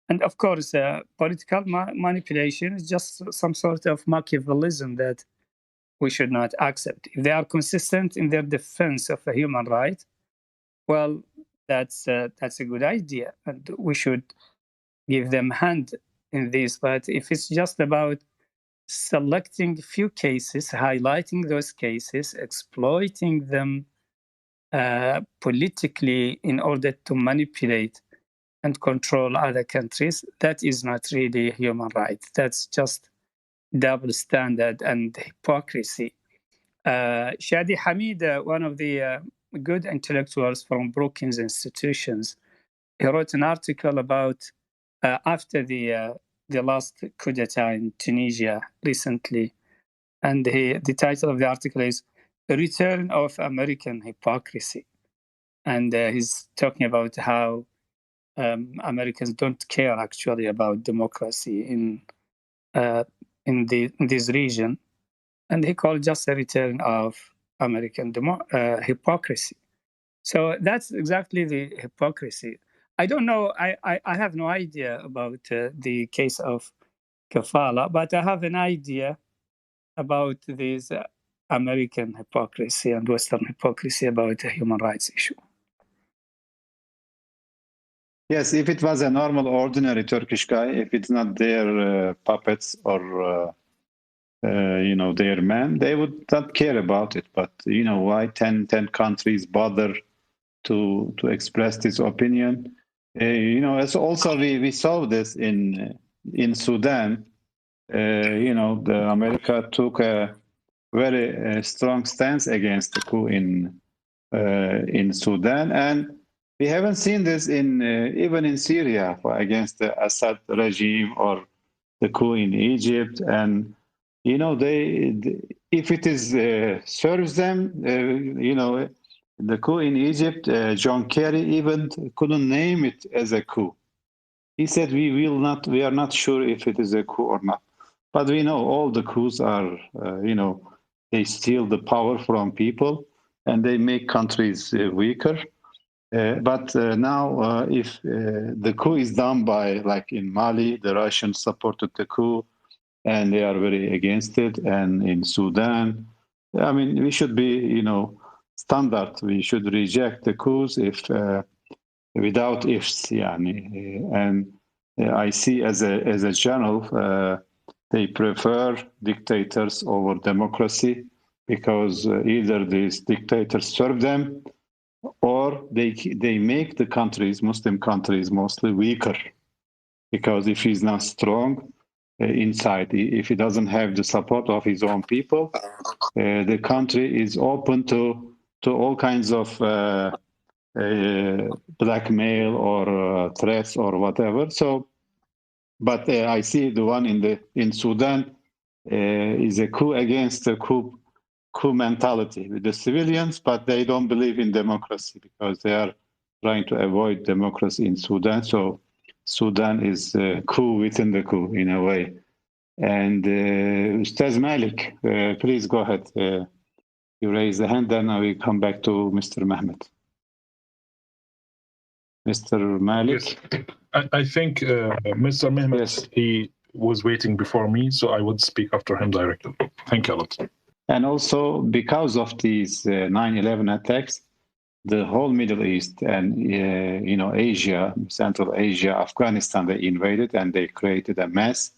And of course, political manipulation is just some sort of Machiavellism that we should not accept. If they are consistent in their defense of a human right, well, that's a good idea, and we should give them a hand in this. But if it's just about selecting a few cases, highlighting those cases, exploiting them politically in order to manipulate and control other countries, that is not really human rights. That's just double standard and hypocrisy. Shadi Hamid, one of the good intellectuals from Brookings Institutions, he wrote an article about after the last coup d'etat in Tunisia recently, and the title of the article is "The Return of American Hypocrisy," and he's talking about how Americans don't care actually about democracy in this region, and he called just a return of American hypocrisy. So that's exactly the hypocrisy. I don't know. I have no idea about the case of Kafala, but I have an idea about this American hypocrisy and Western hypocrisy about the human rights issue. Yes, if it was a normal, ordinary Turkish guy, if it's not their puppets or their men, they would not care about it. But why 10 countries bother to express this opinion? As also we saw this in Sudan. The America took a very strong stance against the coup in Sudan, and we haven't seen this even in Syria against the Assad regime or the coup in Egypt. And if it is serves them, the coup in Egypt, John Kerry even couldn't name it as a coup. He said we are not sure if it is a coup or not. But we know all the coups are, they steal the power from people and they make countries weaker. But now, if the coup is done by, like in Mali, the Russians supported the coup and they are very against it. And in Sudan, I mean, we should be, standard. We should reject the coups without ifs. And I see as a general, they prefer dictators over democracy because either these dictators serve them or they make the countries, Muslim countries, mostly weaker. Because if he's not strong inside, if he doesn't have the support of his own people, the country is open to all kinds of blackmail or threats or whatever. So, but I see the one in Sudan is a coup against the coup mentality with the civilians, but they don't believe in democracy because they are trying to avoid democracy in Sudan. So Sudan is a coup within the coup in a way. And Ustaz Malik, please go ahead. You raise the hand, then I will come back to Mr. Mehmet. Mr. Malik? Yes. I think Mr. Mehmet, yes, he was waiting before me, so I would speak after him directly. Thank you a lot. And also, because of these 9/11 attacks, the whole Middle East and Asia, Central Asia, Afghanistan, they invaded and they created a mess.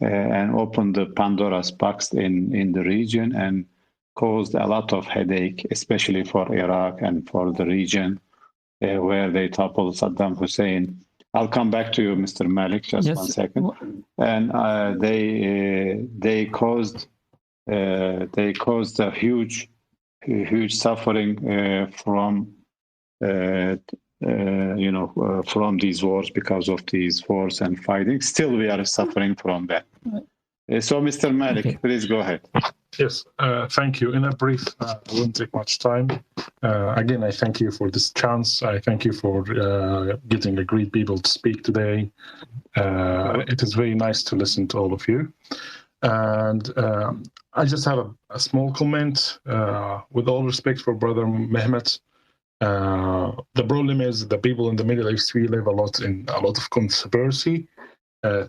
and opened the Pandora's box in the region and caused a lot of headache, especially for Iraq and for the region where they toppled Saddam Hussein. I'll come back to you, Mr. Malik, just Yes. 1 second. And they caused a huge suffering from from these wars, because of these wars and fighting. Still, we are suffering from that. So, Mr. Malik, Okay. please go ahead. Yes, thank you. In a brief, I won't take much time. Again, I thank you for this chance. I thank you for getting a great people to speak today. It is very nice to listen to all of you. And I just have a small comment. With all respect for Brother Mehmet, the problem is the people in the Middle East, we live a lot of conspiracy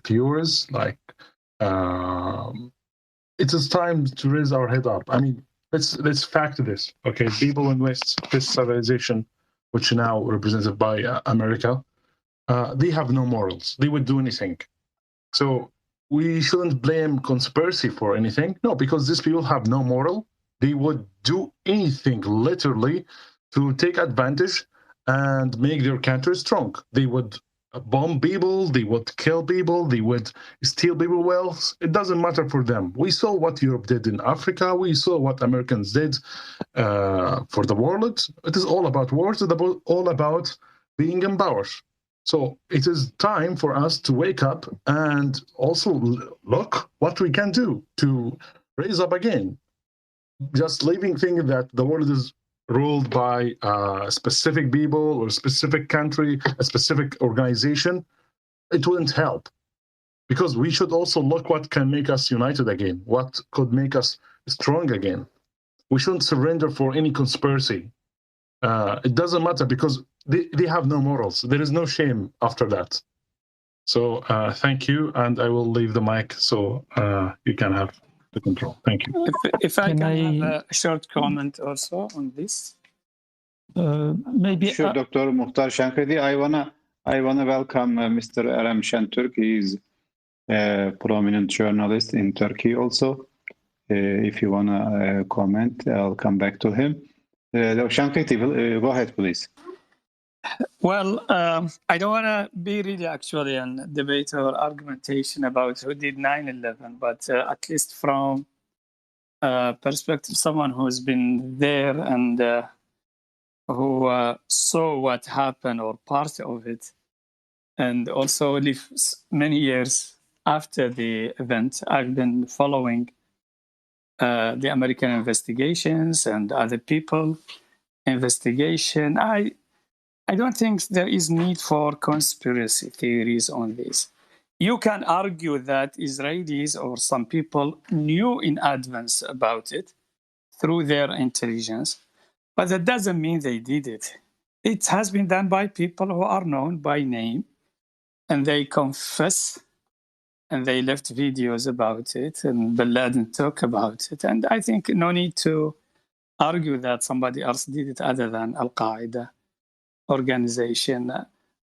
theories. Like, it is time to raise our head up. I mean, let's fact this. Okay, people in West civilization, which now represented by America, they have no morals. They would do anything. So we shouldn't blame conspiracy for anything. No, because these people have no moral. They would do anything, literally, to take advantage and make their country strong. They would bomb people, they would kill people, they would steal people's wealth. It doesn't matter for them. We saw what Europe did in Africa. We saw what Americans did for the world. It is all about wars. It's all about being in power. So it is time for us to wake up and also look what we can do to raise up again. Just leaving thinking that the world is ruled by specific people or a specific country, a specific organization, it wouldn't help. Because we should also look what can make us united again, what could make us strong again. We shouldn't surrender for any conspiracy. It doesn't matter, because they have no morals. There is no shame after that. So thank you, and I will leave the mic so you can have the control. Thank you. If I Can can I- have a short comment also on this. Maybe Sure, Dr. Muhtar Shankidi. I wanna welcome Mr. Erem Şentürk. He's a prominent journalist in Turkey also. If you wanna comment, I'll come back to him. Dr. Shankidi, go ahead, please. Well, I don't want to be really actually in debate or argumentation about who did 9/11, but at least from perspective, someone who's been there and who saw what happened or part of it, and also lives many years after the event. I've been following the American investigations and other people investigation. I don't think there is need for conspiracy theories on this. You can argue that Israelis or some people knew in advance about it through their intelligence, but that doesn't mean they did it. It has been done by people who are known by name, and they confess, and they left videos about it, and Bin Laden talk about it. And I think no need to argue that somebody else did it other than Al-Qaeda organization.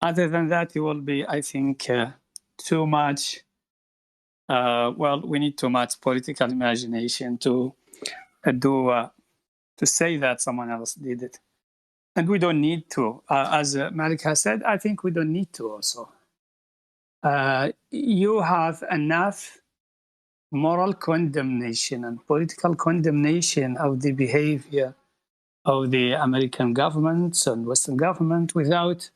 Other than that, it will be, I think, too much. We need too much political imagination to say that someone else did it, and we don't need to. As Malik has said, I think we don't need to. Also, you have enough moral condemnation and political condemnation of the behavior of the American governments and Western government without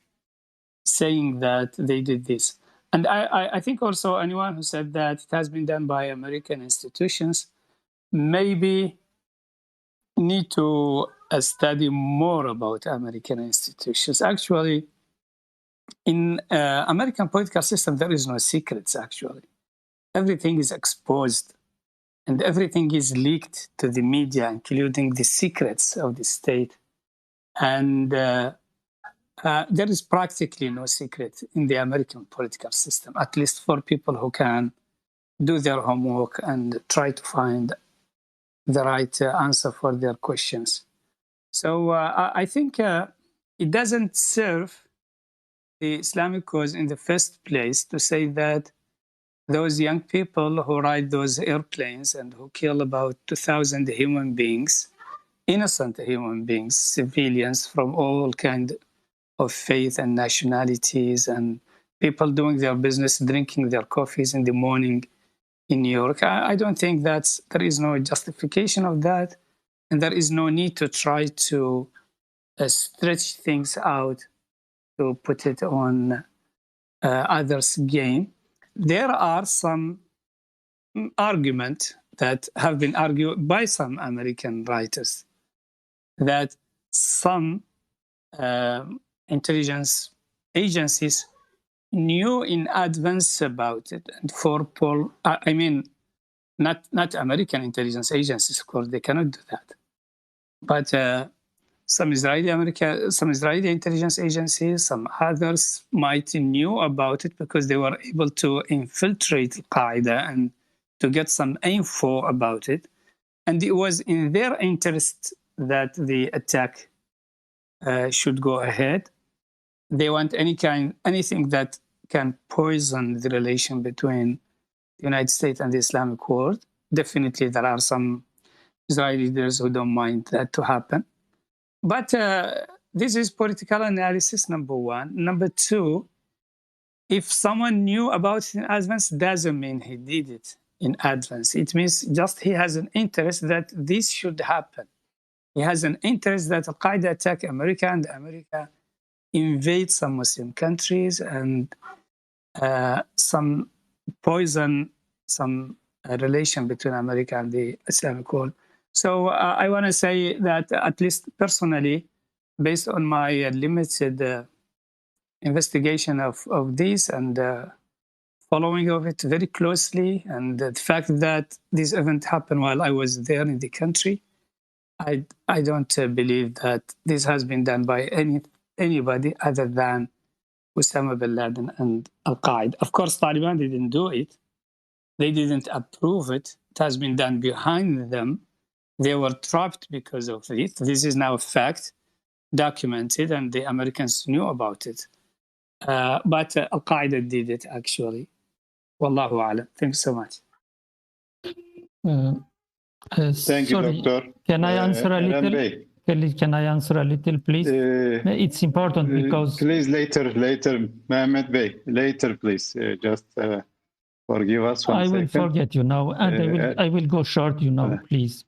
saying that they did this. And I think also anyone who said that it has been done by American institutions maybe need to study more about American institutions. Actually, in American political system, there is no secrets, actually. Everything is exposed and everything is leaked to the media, including the secrets of the state. And there is practically no secret in the American political system, at least for people who can do their homework and try to find the right answer for their questions. So I think it doesn't serve the Islamic cause in the first place to say that those young people who ride those airplanes and who kill about 2,000 human beings, innocent human beings, civilians from all kinds of faith and nationalities, and people doing their business, drinking their coffees in the morning in New York. I don't think that there is no justification of that, and there is no need to try to stretch things out to put it on others' game. There are some arguments that have been argued by some American writers that some intelligence agencies knew in advance about it. And for Paul, I mean, not American intelligence agencies, of course, they cannot do that. But some Israeli intelligence agencies, some others might knew about it because they were able to infiltrate Al-Qaeda and to get some info about it. And it was in their interest that the attack should go ahead. They want anything that can poison the relation between the United States and the Islamic world. Definitely, there are some Israeli leaders who don't mind that to happen. But this is political analysis, number one. Number two, if someone knew about it in advance, doesn't mean he did it in advance. It means just he has an interest that this should happen. He has an interest that Al-Qaeda attack America and America invade some Muslim countries and some poison some relation between America and the Islamic world. So I want to say that, at least personally, based on my limited investigation of this and following of it very closely, and the fact that this event happened while I was there in the country, I don't believe that this has been done by anybody other than Osama bin Laden and Al-Qaeda. Of course, Taliban didn't do it. They didn't approve it. It has been done behind them. They were trapped because of it. This is now a fact, documented, and the Americans knew about it. But Al-Qaeda did it, actually. Wallahu a'lam. Thanks so much. Thank you, Doctor. Can I answer a little? Can I answer a little, please? It's important because... Please, later, Mehmet Bey, later, please. Just forgive us 1 second. I will forget you now, and I will go short, please.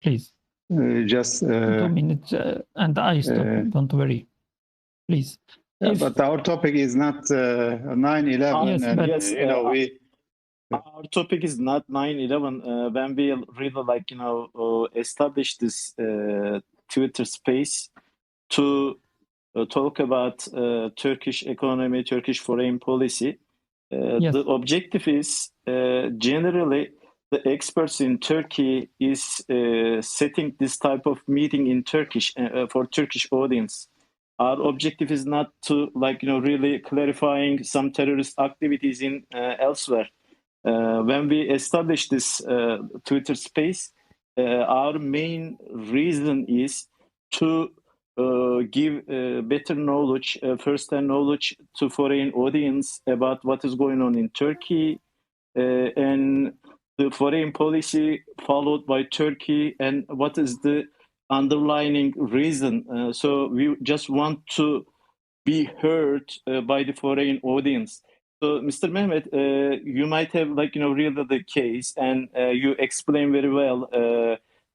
Just 2 minutes, and I stop. Don't worry, please. But our topic is not 9/11. Yes, and, but our topic is not 9/11. When we really establish this Twitter space to talk about Turkish economy, Turkish foreign policy. Yes. The objective is generally the experts in Turkey is setting this type of meeting in Turkish for Turkish audience. Our objective is not to really clarifying some terrorist activities in elsewhere. When we establish this Twitter space, our main reason is to give better knowledge, first-hand knowledge to foreign audience about what is going on in Turkey and the foreign policy followed by Turkey and what is the underlying reason. So we just want to be heard by the foreign audience. So, Mr. Mehmet, you might have really the case, and you explain very well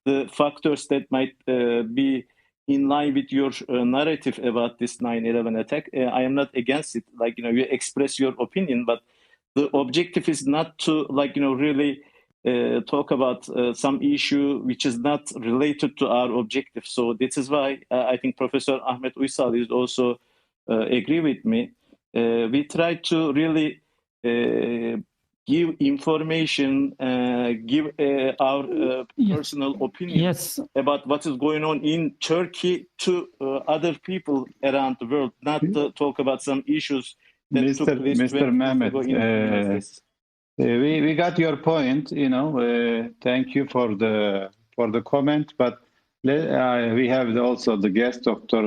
the factors that might be in line with your narrative about this 9/11 attack. I am not against it. You express your opinion, but the objective is not to really talk about some issue which is not related to our objective. So this is why I think Professor Ahmet Uysal is also agree with me. We try to really give information, give our personal opinion about what is going on in Turkey to other people around the world, not to talk about some issues that took place. Mr. Mehmet, we got your point. Thank you for the comment, but we have also the guest, Dr.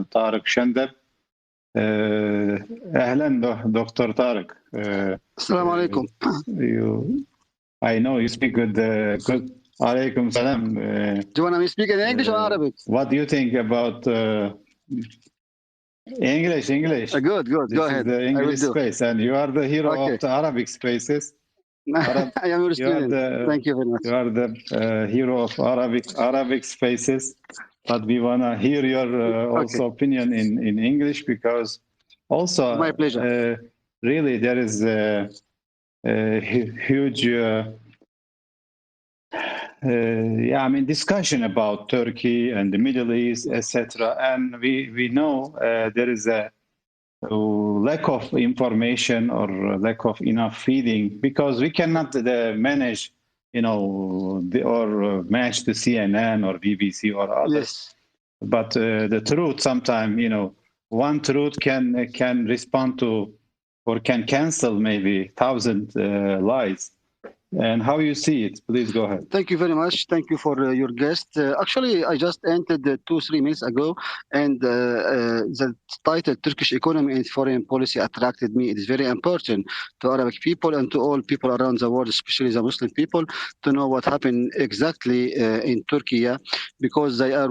Tarık Şender. أهلا Dr. Tariq. Assalamu alaikum. I know you speak good. Alaikum salam. Do you want me to speak in English or Arabic? What do you think about English? Good. This Go ahead. is the English do. space, and you are the hero Okay. of the Arabic spaces. I am your student. Thank you very much. You are the hero of Arabic spaces, but we wanna hear your also opinion in English, because also My pleasure. Really there is a huge discussion about Turkey and the Middle East, etc. And we know there is a lack of information or lack of enough feeding, because we cannot manage, or match the CNN or BBC or others. Yes. But the truth sometimes, one truth can respond to or can cancel maybe 1,000 lies. And how you see it? Please go ahead. Thank you very much. Thank you for your guest. Actually, I just entered 2-3 minutes ago, and the title Turkish economy and foreign policy attracted me. It is very important to Arabic people and to all people around the world, especially the Muslim people, to know what happened exactly in Turkey, because they are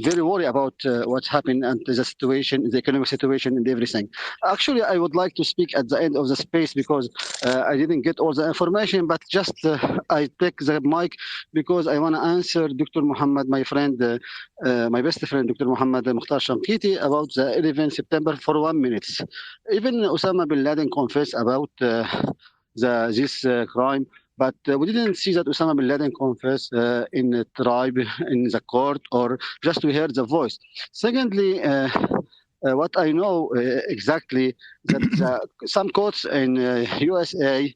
very worried about what happened and the situation, the economic situation and everything. Actually, I would like to speak at the end of the space, because I didn't get all the information, but just I take the mic because I want to answer Dr. Muhammad, my friend, my best friend, Dr. Muhammad Mukhtar Shamkiti, about the 11 September for 1 minute. Even Osama bin Laden confessed about this crime, but we didn't see that Osama bin Laden confessed in the tribe, in the court, or just we heard the voice. Secondly, what I know exactly that some courts in USA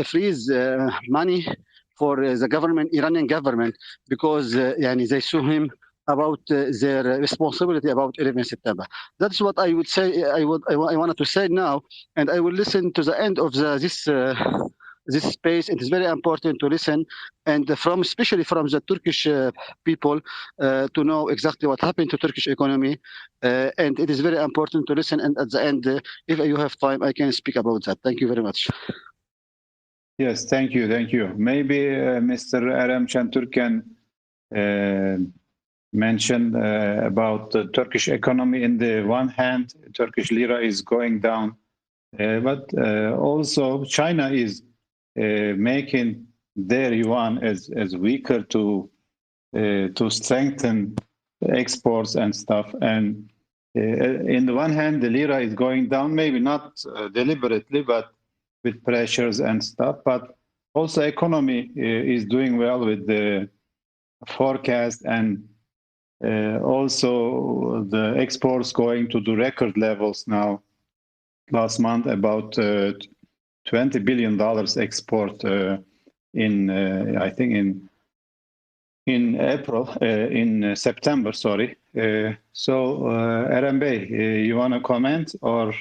freeze money for the government, Iranian government, because they sue him about their responsibility about 11 September. That's what I would say. I wanted to say now, and I will listen to the end of this space. It is very important to listen, and especially from the Turkish people, to know exactly what happened to Turkish economy, and it is very important to listen. And at the end, if you have time, I can speak about that. Thank you very much. Yes, thank you. Maybe Mr. Erem Şentürk can mention about the Turkish economy. In the one hand, Turkish lira is going down, but also China is making their yuan as weaker to strengthen exports and stuff. And in the one hand, the lira is going down, maybe not deliberately, but with pressures and stuff. But also economy is doing well with the forecast, and also the exports going to the record levels now. Last month, about $20 billion export I think in September, sorry. So Erem Bey, you want to comment, or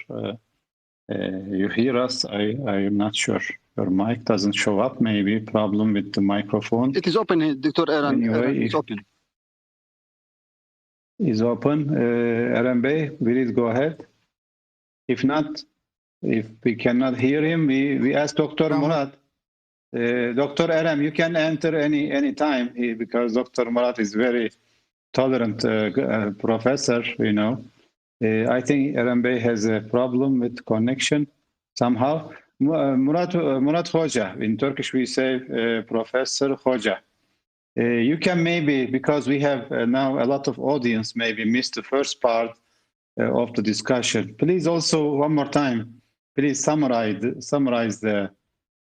you hear us? I am not sure. Your mic doesn't show up. Maybe problem with the microphone. It is open, Dr. Erem. Anyway, it's open. Is open. Erem Bey, please go ahead. If not, if we cannot hear him, we ask Dr. Murat. Dr. Erem, you can enter any time, because Dr. Murat is very tolerant professor, I think Erem Bey has a problem with connection somehow. Murat Hoca, in Turkish we say Professor Hoca. You can maybe, because we have now a lot of audience, maybe missed the first part of the discussion. Please also, one more time, please summarize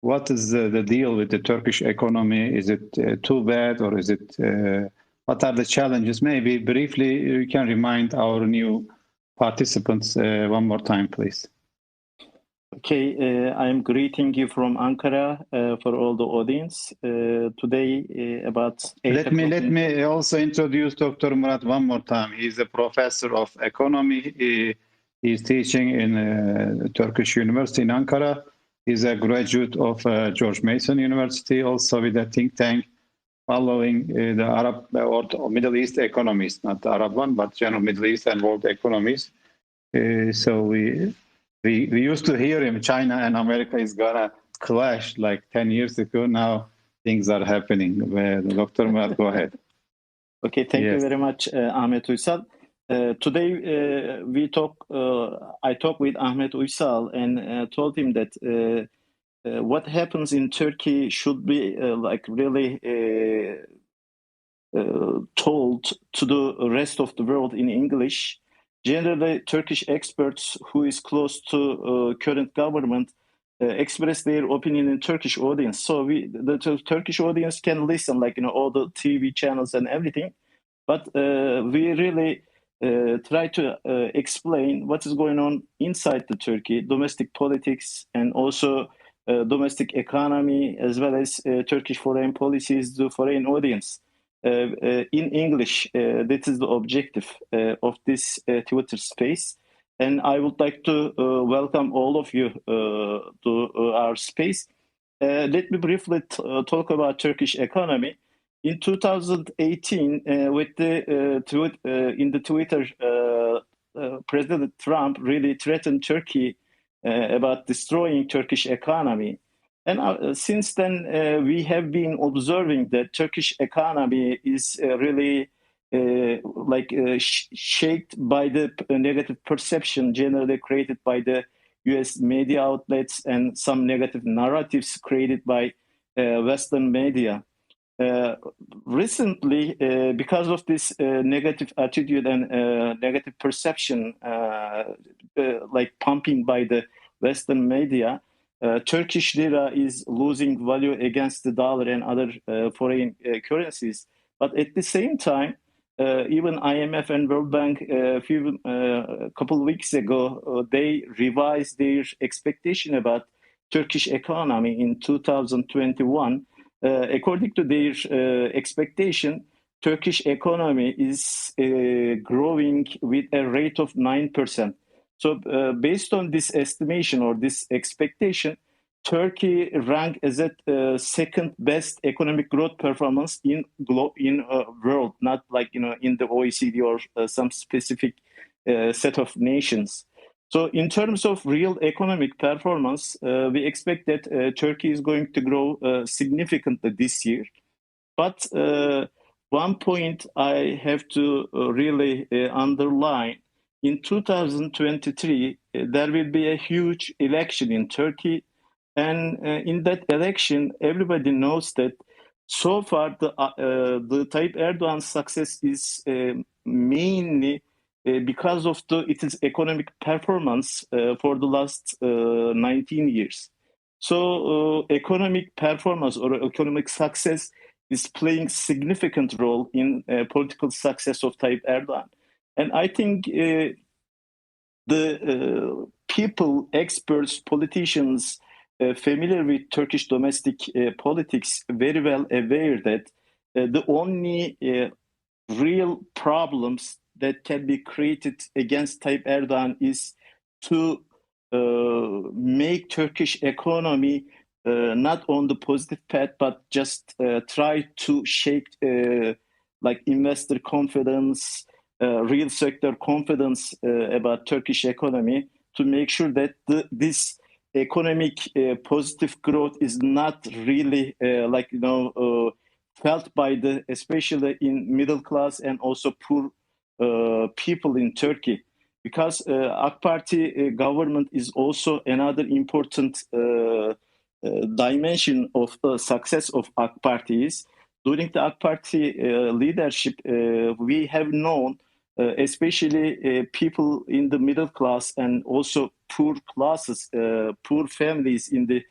what is the deal with the Turkish economy? Is it too bad, or is it? What are the challenges? Maybe briefly, you can remind our new participants one more time, please. Okay, I'm greeting you from Ankara for all the audience. Today, about 8 Let me also introduce Dr. Murat one more time. He's a professor of economy. He's teaching in Turkish University in Ankara. He's a graduate of George Mason University, also with a think tank. following the Arab or Middle East economies, not the Arab one, but general Middle East and world economies. So we used to hear him, China and America is gonna clash like 10 years ago. Now things are happening. Dr. Murat, go ahead. Okay, thank you very much, Ahmet Uysal. Today I talked with Ahmet Uysal and told him that what happens in Turkey should be really told to the rest of the world in English. Generally, Turkish experts who is close to current government express their opinion in Turkish audience. So the Turkish audience can listen, all the TV channels and everything. But we really try to explain what is going on inside the Turkey, domestic politics, and also domestic economy, as well as Turkish foreign policies to foreign audience. In English, that is the objective of this Twitter space. And I would like to welcome all of you to our space. Let me briefly talk about Turkish economy. In 2018, with in the Twitter, President Trump really threatened Turkey about destroying Turkish economy. And since then, we have been observing that Turkish economy is really shaped by the negative perception generally created by the U.S. media outlets and some negative narratives created by Western media. Recently, because of this negative attitude and negative perception, pumping by the Western media, Turkish lira is losing value against the dollar and other foreign currencies. But at the same time, even IMF and World Bank a couple of weeks ago, they revised their expectation about Turkish economy in 2021. According to their expectation, Turkish economy is growing with a rate of 9%. So based on this estimation or this expectation, Turkey ranked as a second best economic growth performance in world, not in the OECD or some specific set of nations. So in terms of real economic performance, we expect that Turkey is going to grow significantly this year. But one point I have to really underline, in 2023, there will be a huge election in Turkey. And in that election, everybody knows that so far the Tayyip Erdogan's success is mainly because of its economic performance for the last 19 years. So economic performance or economic success is playing significant role in political success of Tayyip Erdogan. And I think the people, experts, politicians familiar with Turkish domestic politics very well aware that the only real problems that can be created against Tayyip Erdogan is to make Turkish economy not on the positive path, but just try to shake investor confidence, real sector confidence about Turkish economy, to make sure that this economic positive growth is not really felt by especially in middle class and also poor people in Turkey, because AK Party government is also another important dimension of success of AK Party. During the AK Party leadership, we have known especially people in the middle class and also poor classes, poor families in the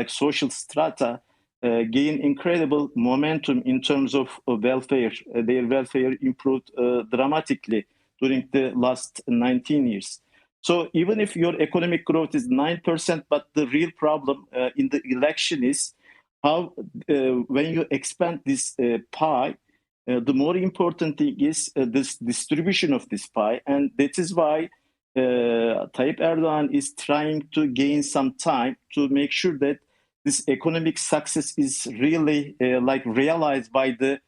social strata gain incredible momentum in terms of welfare. Their welfare improved dramatically during the last 19 years. So even if your economic growth is 9%, but the real problem in the election is how, when you expand this pie, the more important thing is this distribution of this pie. And that is why Tayyip Erdogan is trying to gain some time to make sure that this economic success is really like realized by the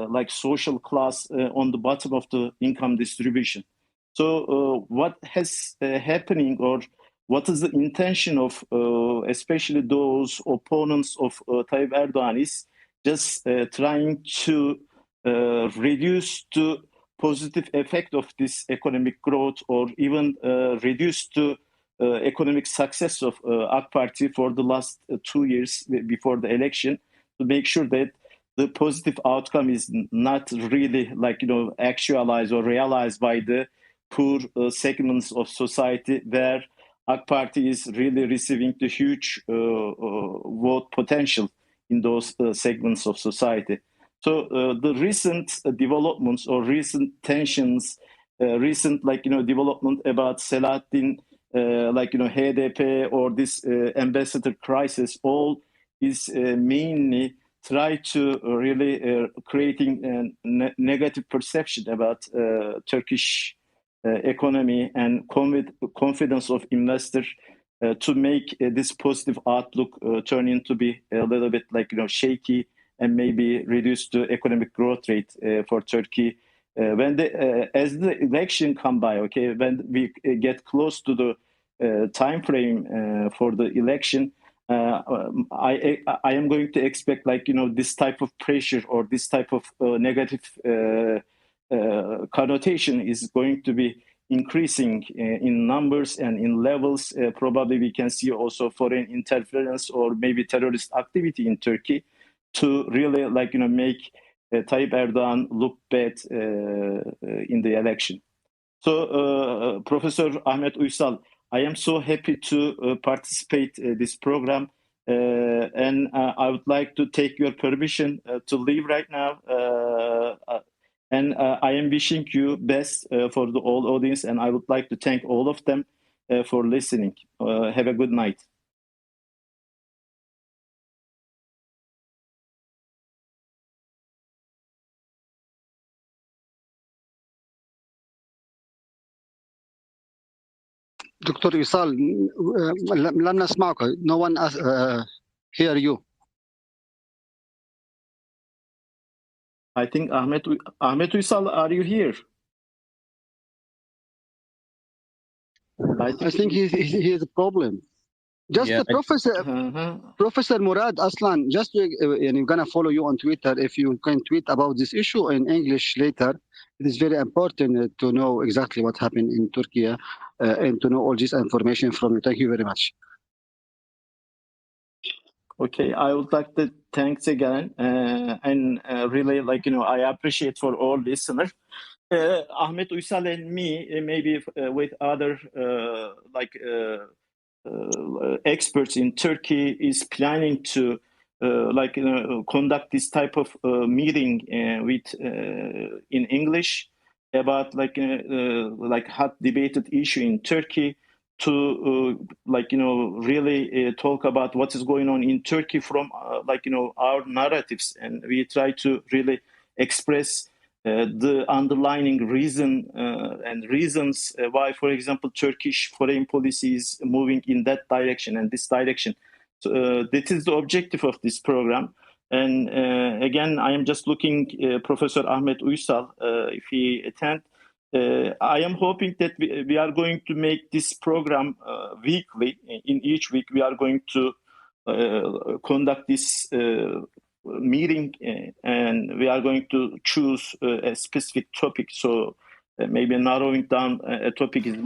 like social class on the bottom of the income distribution. So what has happening, or what is the intention of especially those opponents of Tayyip Erdogan, is just trying to reduce the positive effect of this economic growth, or even reduce the economic success of AK Party for the last 2 years before the election, to make sure that the positive outcome is not really like, actualized or realized by the poor segments of society, where AK Party is really receiving the huge vote potential in those segments of society. So the recent developments or recent tensions, recent development about Selahattin, HDP, or this ambassador crisis, all is mainly try to really creating a negative perception about Turkish economy and confidence of investors, to make this positive outlook turn into be a little bit shaky, and maybe reduce the economic growth rate for Turkey when as the election come by. Okay, when we get close to the time frame for the election, I am going to expect this type of pressure, or this type of negative connotation is going to be increasing in numbers and in levels. Probably we can see also foreign interference or maybe terrorist activity in Turkey, to really make Tayyip Erdogan look bad in the election. So Professor Ahmet Uysal, I am so happy to participate this program, and I would like to take your permission to leave right now. And I am wishing you best for the all audience, and I would like to thank all of them for listening. Have a good night. دكتور إيصال لم نسمعك. No one hear you. I think Ahmet Uysal, are you here? I think he has a problem. Just Yeah, Professor Murad Aslan, just we're gonna follow you on Twitter. If you can tweet about this issue in English later, it is very important to know exactly what happened in Turkey and to know all this information from you. Thank you very much. Okay, I would like to thanks again, and really I appreciate for all listeners. Ahmet Uysal and me, maybe with other experts in Turkey, is planning to conduct this type of meeting with in English about hot debated issue in Turkey, to really talk about what is going on in Turkey from our narratives, and we try to really express the underlying reason and reasons why, for example, Turkish foreign policy is moving in that direction and this direction. So that is the objective of this program. And again, I am just looking Professor Ahmet Uysal, if he attend. I am hoping that we are going to make this program weekly. In each week, we are going to conduct this meeting, and we are going to choose a specific topic. So maybe narrowing down a topic is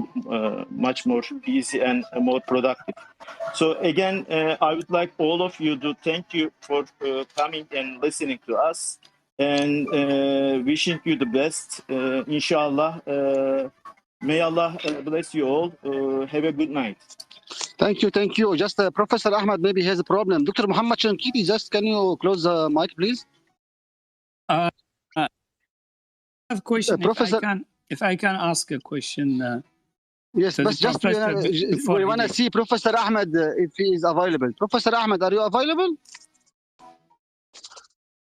much more easy and more productive. So again, I would like all of you to thank you for coming and listening to us, and wishing you the best. Inshallah, may Allah bless you all. Have a good night. Thank you. Just Professor Ahmed, maybe he has a problem. Dr. Muhammad Shankiti, just can you close the mic, please? I have a question. Professor, if I can ask a question. Yes, but just we want to see Professor Ahmed if he is available. Professor Ahmed, are you available?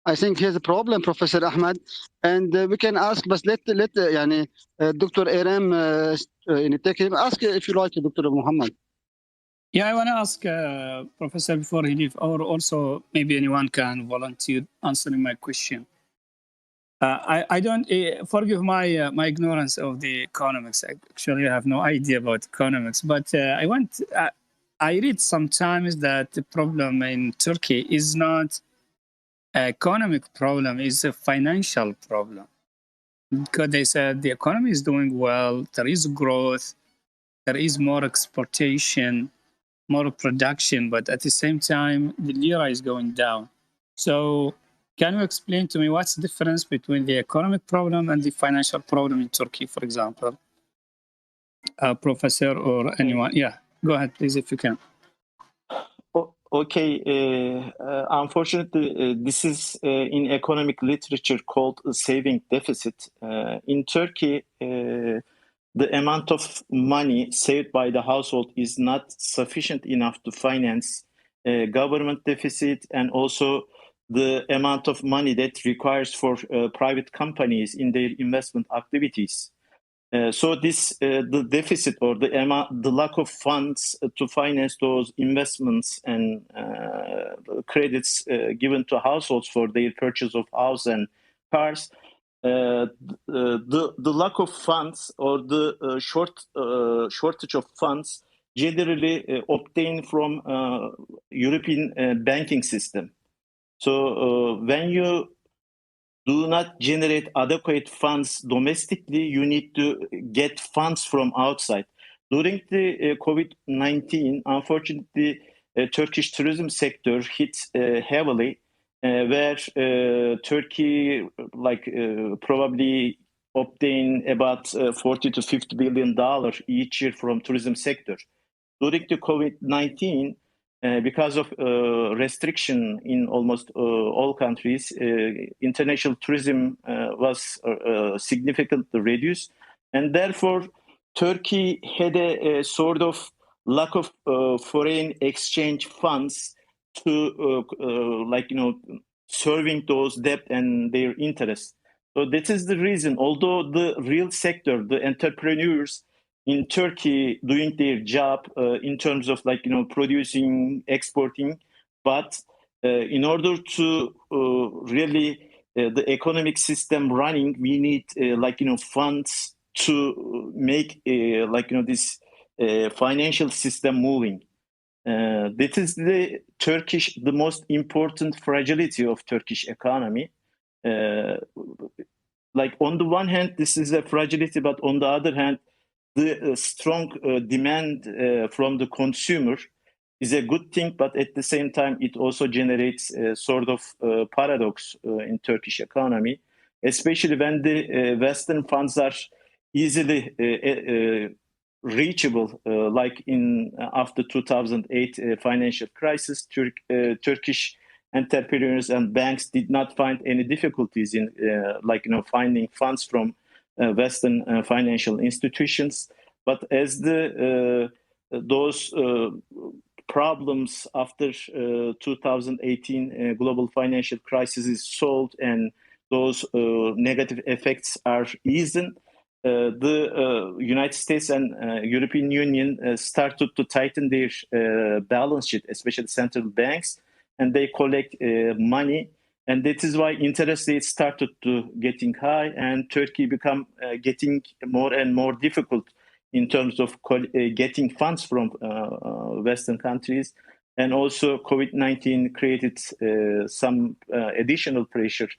I think he has a problem, Professor Ahmed, and we can ask, but let Dr. Eram take him. Ask if you like, Dr. Muhammad. Yeah, I want to ask Professor before he leaves, or also maybe anyone can volunteer answering my question. I don't forgive my ignorance of the economics. Actually, I have no idea about economics, but I read sometimes that the problem in Turkey is not an economic problem; it's a financial problem. Because they said the economy is doing well, there is growth, there is more exportation, more production, but at the same time, the lira is going down. So can you explain to me what's the difference between the economic problem and the financial problem in Turkey, for example? Professor or anyone? Yeah, go ahead, please, if you can. Okay, unfortunately, this is in economic literature called a saving deficit. In Turkey, the amount of money saved by the household is not sufficient enough to finance government deficit and also the amount of money that requires for private companies in their investment activities. So this the deficit or the lack of funds to finance those investments and credits given to households for their purchase of house and cars, the lack of funds or the shortage of funds generally obtained from European banking system. So when you do not generate adequate funds domestically, you need to get funds from outside. During the COVID-19, unfortunately, Turkish tourism sector hit heavily, where Turkey probably obtain about $40 to $50 billion each year from tourism sector. During the COVID-19, because of restriction in almost all countries, international tourism was significantly reduced, and therefore Turkey had a sort of lack of foreign exchange funds to serving those debt and their interest. So that is the reason. Although the real sector, the entrepreneurs in Turkey doing their job in terms of producing, exporting, but in order to really the economic system running, we need funds to make this financial system moving. That is the most important fragility of Turkish economy. On the one hand, this is a fragility, but on the other hand, the strong demand from the consumer is a good thing, but at the same time, it also generates a sort of paradox in Turkish economy, especially when the Western funds are easily reachable, like in after 2008 financial crisis. Turkish entrepreneurs and banks did not find any difficulties in finding funds from Western financial institutions, but as those problems after 2018 global financial crisis is solved and those negative effects are easing, the United States and European Union started to tighten their balance sheet, especially central banks, and they collect money. And that is why interest rates started to getting high, and Turkey become getting more and more difficult in terms of getting funds from Western countries. And also COVID-19 created some additional pressure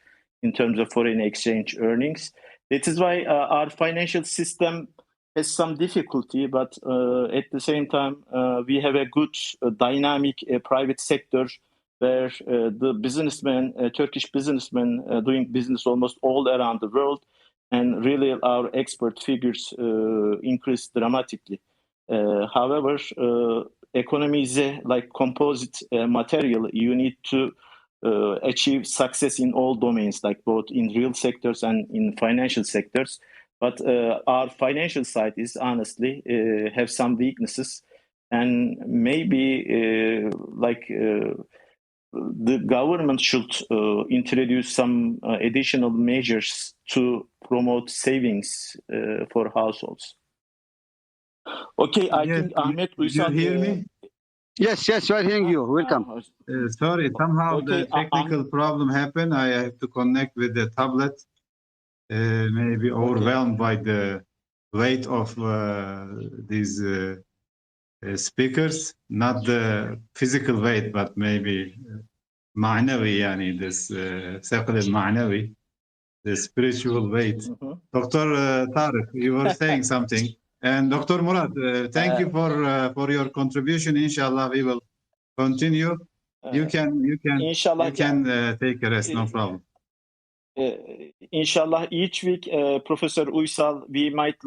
in terms of foreign exchange earnings. That is why our financial system has some difficulty, but at the same time, we have a good dynamic private sector where the businessmen, Turkish businessmen, doing business almost all around the world, and really our export figures increased dramatically. However, economy is like composite material. You need to achieve success in all domains, like both in real sectors and in financial sectors. But our financial side is honestly have some weaknesses, and maybe the government should introduce some additional measures to promote savings for households. Okay, I think Ahmet Uysal. You hear me? Yes, we are hearing you. Welcome. Sorry, somehow Okay, the technical problem happened. I have to connect with the tablet. Maybe overwhelmed by the weight of these speakers, not the physical weight, but maybe معنوي يعني this ثقل المعنوي, the spiritual weight. Dr. Tariq, you were saying something. And Dr. Murad, thank you for your contribution. Inshallah, we will continue. You can take a rest, no problem. Inshallah, each week, Professor Uysal, we might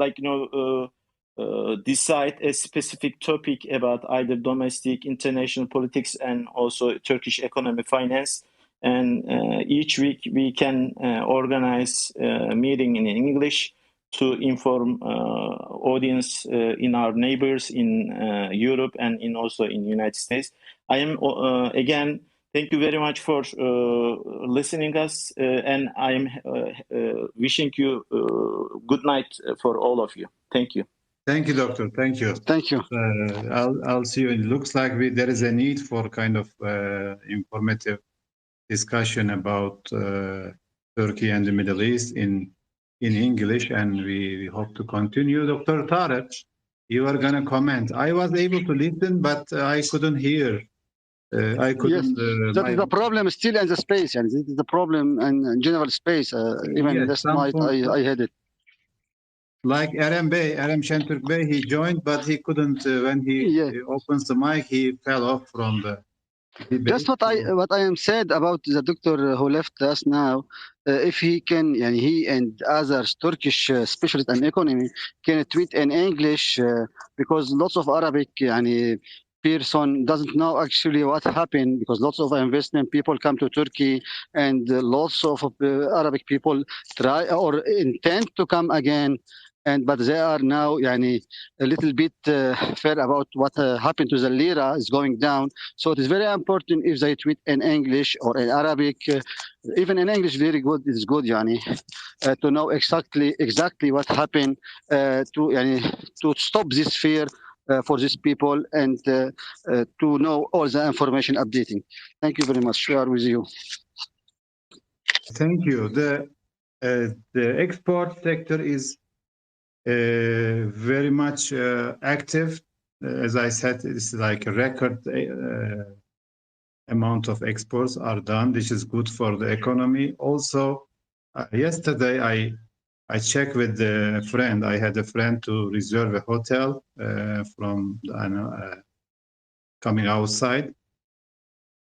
decide a specific topic about either domestic, international politics, and also Turkish economy, finance. And each week we can organize a meeting in English to inform audience in our neighbors in Europe and also in the United States. I am again. Thank you very much for listening us, and I am wishing you good night for all of you. Thank you. Thank you, Doctor. Thank you. Thank you. I'll see you. It looks like there is a need for kind of informative discussion about Turkey and the Middle East in English, and we hope to continue. Dr. Tariq, you are going to comment. I was able to listen, but I couldn't hear. I couldn't. Yes, that is the problem still in the space, and this is the problem in general space. Even Yes, last night I had it. Like Erem Şentürk Bey, he joined, but he couldn't. When he opens the mic, he fell off from the debate. Just what I am said about the doctor who left us now. If he can, and he and others, Turkish specialists in economy, can tweet in English because lots of Arabic, person doesn't know actually what happened, because lots of investment people come to Turkey and lots of Arabic people try or intend to come again, but they are now a little bit fair about what happened to the lira is going down. So it is very important if they tweet in English or in Arabic, even in English, very good. It's good, to know exactly what happened to stop this fear for these people and to know all the information updating. Thank you very much. We are with you. Thank you. The export sector is very much active. As I said, it's like a record amount of exports are done. This is good for the economy. Also, yesterday I checked with a friend. I had a friend to reserve a hotel from coming outside.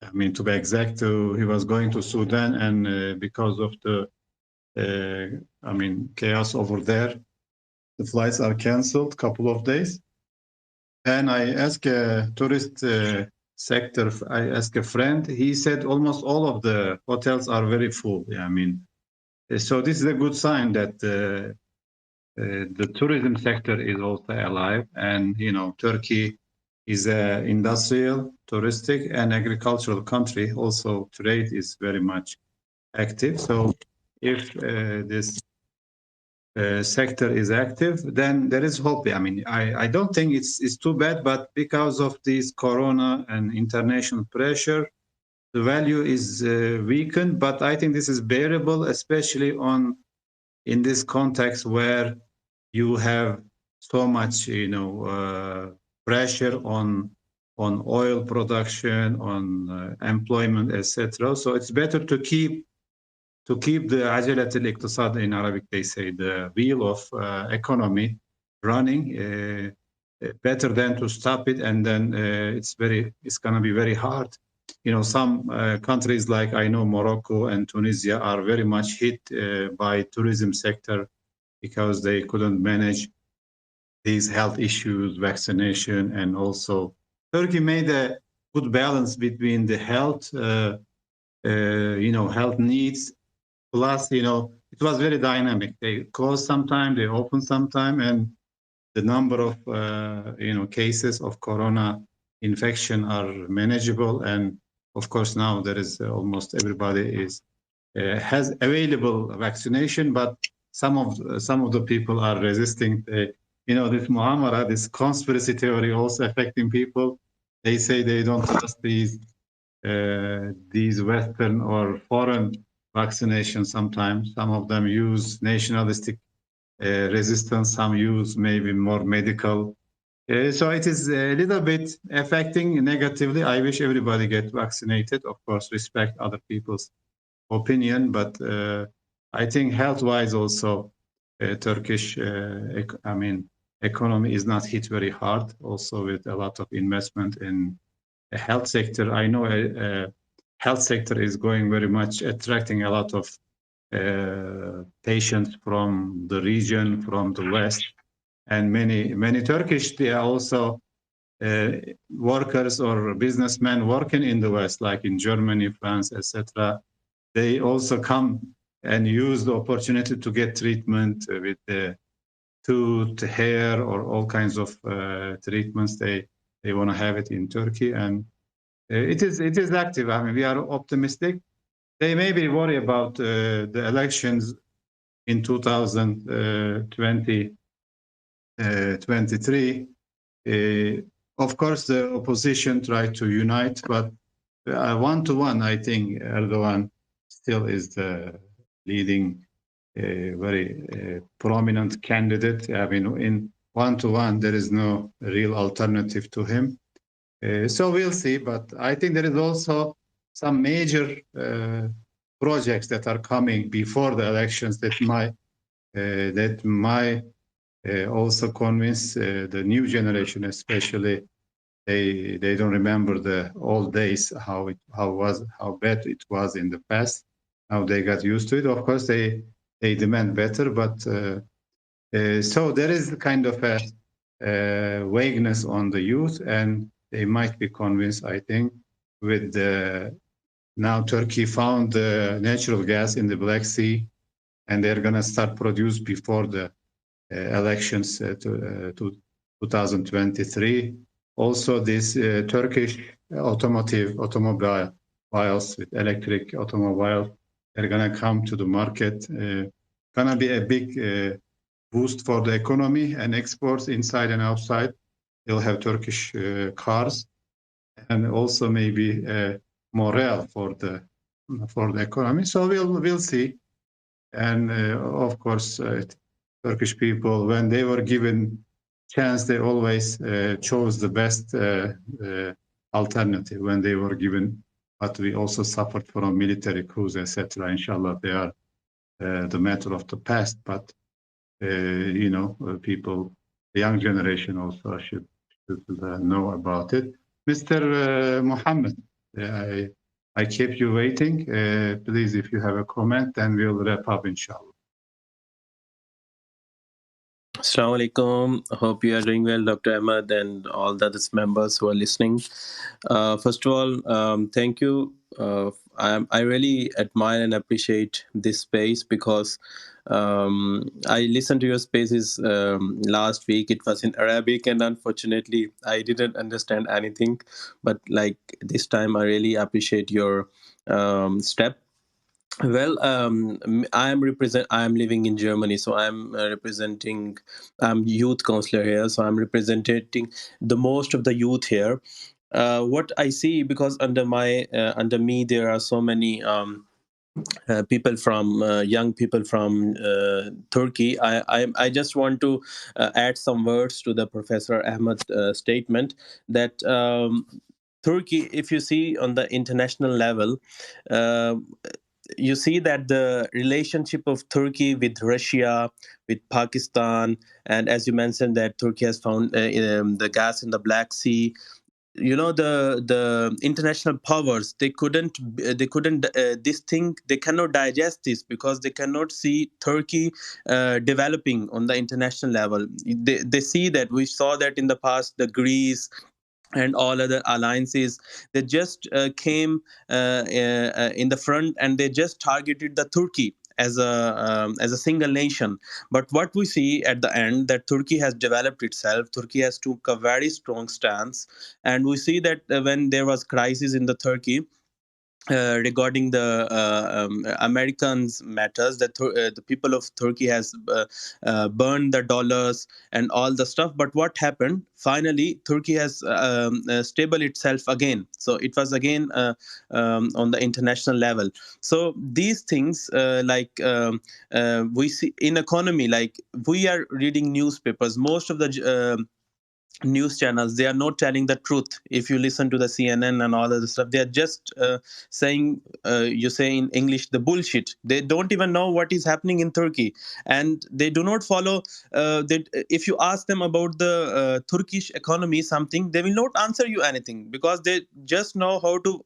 I mean, to be exact, he was going to Sudan, and because of the chaos over there, the flights are canceled couple of days. And I asked a tourist sector. I asked a friend. He said almost all of the hotels are very full. So this is a good sign that the tourism sector is also alive, and Turkey is an industrial, touristic, and agricultural country. Also, trade is very much active. So, if this sector is active, then there is hope. I don't think it's too bad, but because of this corona and international pressure, the value is weakened, but I think this is bearable, especially in this context where you have so much, pressure on oil production, on employment, etc. So it's better to keep the عجلة الاقتصاد, in Arabic they say, the wheel of economy running, better than to stop it, and then it's going to be very hard. Some countries like I know Morocco and Tunisia are very much hit by tourism sector because they couldn't manage these health issues, vaccination, and also Turkey made a good balance between the health, health needs. Plus, it was very dynamic. They closed sometime, they opened sometime, and the number of cases of corona infection are manageable. And of course, now there is almost everybody has available vaccination, but some of the people are resisting. This muamara, this conspiracy theory, also affecting people. they say they don't trust these Western or foreign vaccinations. Sometimes some of them use nationalistic resistance, some use maybe more medical. So it is a little bit affecting negatively. I wish everybody get vaccinated. Of course, respect other people's opinion, but I think health-wise also, Turkish, economy is not hit very hard. Also with a lot of investment in the health sector. I know health sector is going very much attracting a lot of patients from the region, from the West, and many Turkish, they are also workers or businessmen working in the West, like in Germany, France, etc. They also come and use the opportunity to get treatment with the tooth, hair, or all kinds of treatments. They want to have it in Turkey, and it is active. I mean, we are optimistic. They may be worried about the elections in 2023. Of course, the opposition tried to unite, but 1-to-1, I think Erdogan still is the leading, very prominent candidate. I mean, in 1-to-1, there is no real alternative to him. So we'll see, but I think there is also some major projects that are coming before the elections that might also convince the new generation, especially. They don't remember the old days, how bad it was in the past. Now they got used to it. Of course, they demand better, but so there is kind of a vagueness on the youth, and they might be convinced, I think, with the now Turkey found the natural gas in the Black Sea, and they're going to start produce before the elections to 2023. Also, this Turkish automobiles with electric automobiles, they're going to come to the market. Going to be a big boost for the economy and exports inside and outside. They'll have Turkish cars, and also maybe morale for the economy. So we'll see. And of course, Turkish people, when they were given chance, they always chose the best alternative when they were given. But we also suffered from military coups, etc. Inshallah, they are the matter of the past. But people, the young generation also should know about it. Mr. Mohammed, I kept you waiting. Please, if you have a comment, then we'll wrap up, inshallah. Assalamu alaikum. Hope you are doing well, Dr. Ahmed, and all the other members who are listening. First of all, thank you. I really admire and appreciate this space because I listened to your spaces last week. It was in Arabic, and unfortunately, I didn't understand anything. But like this time, I really appreciate your step. Well, I am living in Germany, so I'm representing. I'm youth counselor here, so I'm representing the most of the youth here. What I see, because under me there are so many people from young people from Turkey. I just want to add some words to the Professor Ahmed's statement that. Turkey, if you see on the international level, you see that the relationship of Turkey with Russia, with Pakistan, and as you mentioned that Turkey has found the gas in the Black Sea. You know, the international powers, they cannot digest this because they cannot see Turkey developing on the international level. They see that we saw that in the past, the Greece and all other alliances, they just came in the front, and they just targeted the Turkey as a single nation. But what we see at the end, that Turkey has developed itself. Turkey has took a very strong stance, and we see that when there was crisis in the Turkey, regarding the Americans matters, that the people of Turkey has burned the dollars and all the stuff. But what happened? Finally, Turkey has stable itself again. So it was again on the international level. So these things, we see in economy, like we are reading newspapers. Most of the news channels, they are not telling the truth. If you listen to the CNN and all other stuff, they are just saying, you say in English, the bullshit. They don't even know what is happening in Turkey, and they do not follow. If you ask them about the Turkish economy something, they will not answer you anything, because they just know how to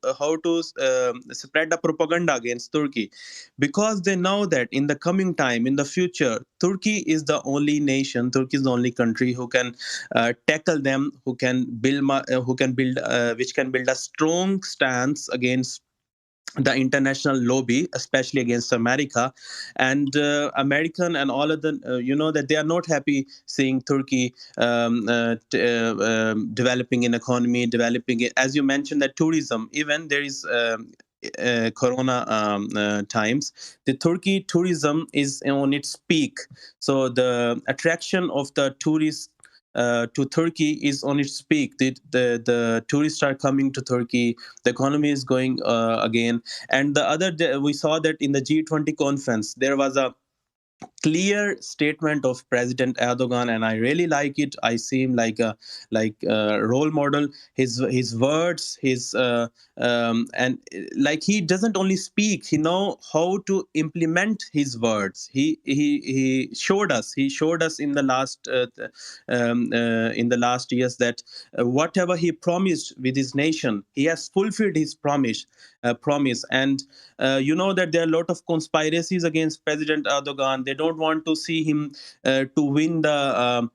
spread the propaganda against Turkey, because they know that in the coming time, in the future, Turkey is the only nation, Turkey is the only country who can tackle them, who can build, which can build a strong stance against the international lobby, especially against America. And American and all of the, that they are not happy seeing Turkey developing in economy, developing it. As you mentioned, that tourism, even there is corona times, the Turkey tourism is on its peak. So the attraction of the tourists to Turkey is on its peak. The tourists are coming to Turkey. The economy is going again. And the other day, we saw that in the G20 conference, there was a clear statement of President Erdogan, and I really like it. I see him like a role model. His words, his and like he doesn't only speak; he know how to implement his words. He showed us. He showed us in the last years that whatever he promised with his nation, he has fulfilled his promise. And you know that there are a lot of conspiracies against President Erdogan. They don't want to see him to win the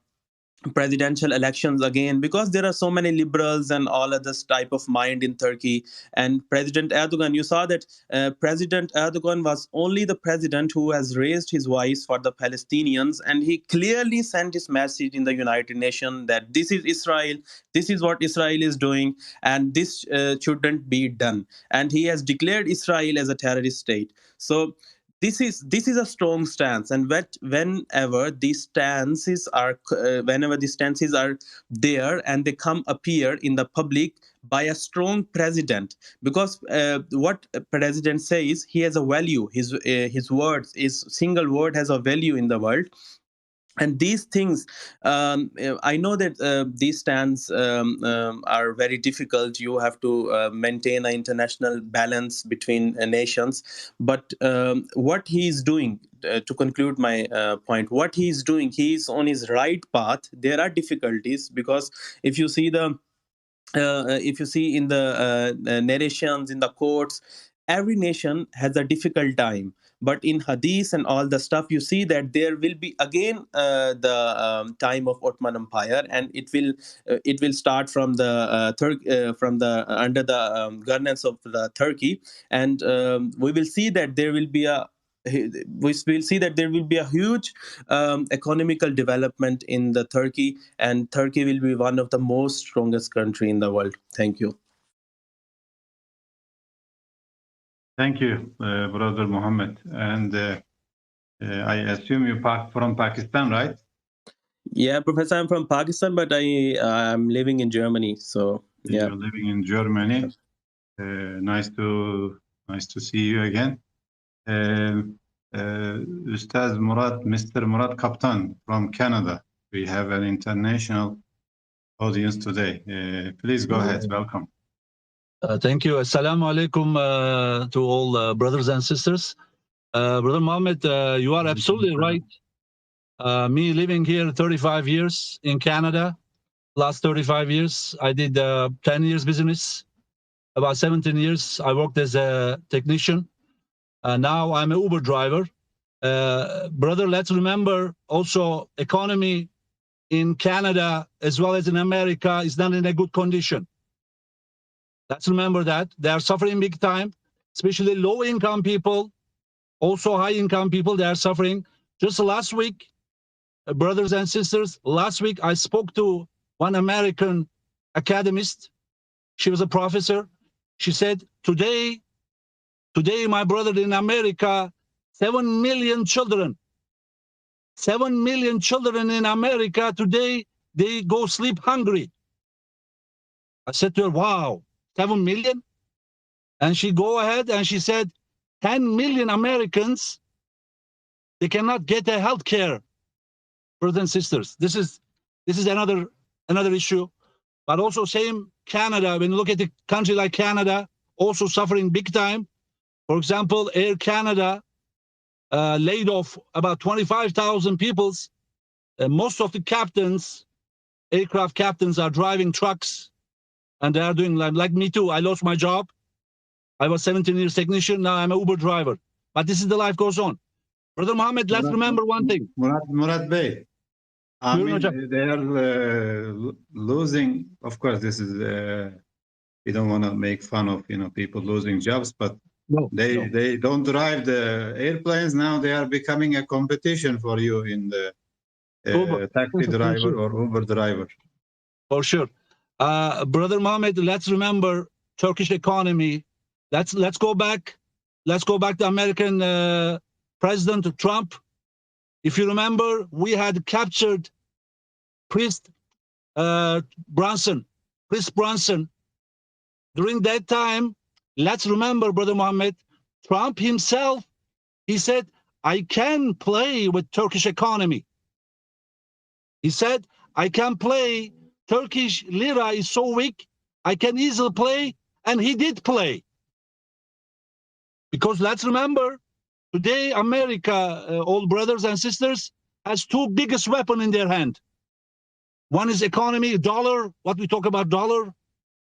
presidential elections again, because there are so many liberals and all of this type of mind in Turkey. And President Erdogan, you saw that President Erdogan was only the president who has raised his voice for the Palestinians, and he clearly sent his message in the United Nations that this is Israel, this is what Israel is doing, and this shouldn't be done. And he has declared Israel as a terrorist state. So this is a strong stance. And whenever these stances are there, and they come appear in the public by a strong president, because what a president says, he has a value. His words, his single word has a value in the world. And these things, I know that these stands are very difficult. You have to maintain an international balance between nations. But what he is doing, to conclude my point, what he is doing, he is on his right path. There are difficulties, because if you see in the narrations in the courts, every nation has a difficult time. But in hadith and all the stuff, you see that there will be again the time of Ottoman Empire, and it will start from the under the governance of the Turkey. And we will see that there will be a huge economical development in the Turkey, and Turkey will be one of the most strongest country in the world. Thank you. Thank you, Brother Mohammed. And I assume you're from Pakistan, right? Yeah, Professor, I'm from Pakistan, but I'm living in Germany. So yeah, you're living in Germany. Nice to see you again. Ustaz Murad, Mr. Murad Kaptan from Canada. We have an international audience today. Please go ahead. Welcome. Thank you. Assalamu alaikum to all brothers and sisters. Brother Mohammed, you are absolutely right. Me living here 35 years in Canada, last 35 years, I did 10 years business. About 17 years, I worked as a technician. Now I'm an Uber driver. Brother, let's remember also economy in Canada as well as in America is not in a good condition. Let's remember that. They are suffering big time, especially low-income people, also high-income people, they are suffering. Just last week, brothers and sisters, last week I spoke to one American academist. She was a professor. She said, today Today, my brother, in America, 7 million children. 7 million children in America today, they go sleep hungry. I said to her, wow, 7 million? And she go ahead and she said, 10 million Americans, they cannot get a health care, brothers and sisters. This is another issue. But also same Canada, when you look at a country like Canada, also suffering big time. For example, Air Canada laid off about 25,000 people. Most of the captains, aircraft captains, are driving trucks, and they are doing like me too. I lost my job. I was 17 years technician. Now I'm an Uber driver. But this is the life goes on. Brother Mohammed, let's remember one thing. Murat Bey, I Buyurun mean, hocam. they are losing. Of course, this is we don't want to make fun of people losing jobs, but No, they don't drive the airplanes now. They are becoming a competition for you in the Uber. taxi driver or Uber driver. For sure. Brother Mohammed, let's remember Turkish economy. Let's go back. Let's go back to American President Trump. If you remember, we had captured Chris Brunson. During that time, let's remember, Brother Mohammed, Trump himself, he said, I can play with Turkish economy. He said, I can play. Turkish lira is so weak, I can easily play. And he did play. Because let's remember, today, America, all brothers and sisters, has two biggest weapons in their hand. One is economy, dollar, what we talk about dollar.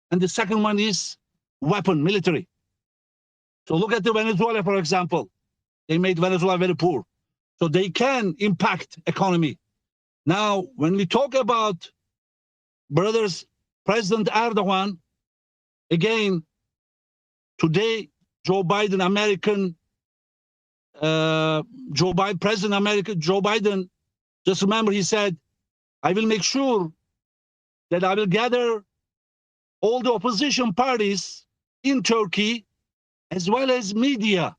And the second one is weapon, military. So look at the Venezuela, for example. They made Venezuela very poor. So they can impact economy. Now, when we talk about brothers, President Erdogan, again, today, Joe Biden, President America, Joe Biden, just remember he said, I will make sure that I will gather all the opposition parties in Turkey, as well as media.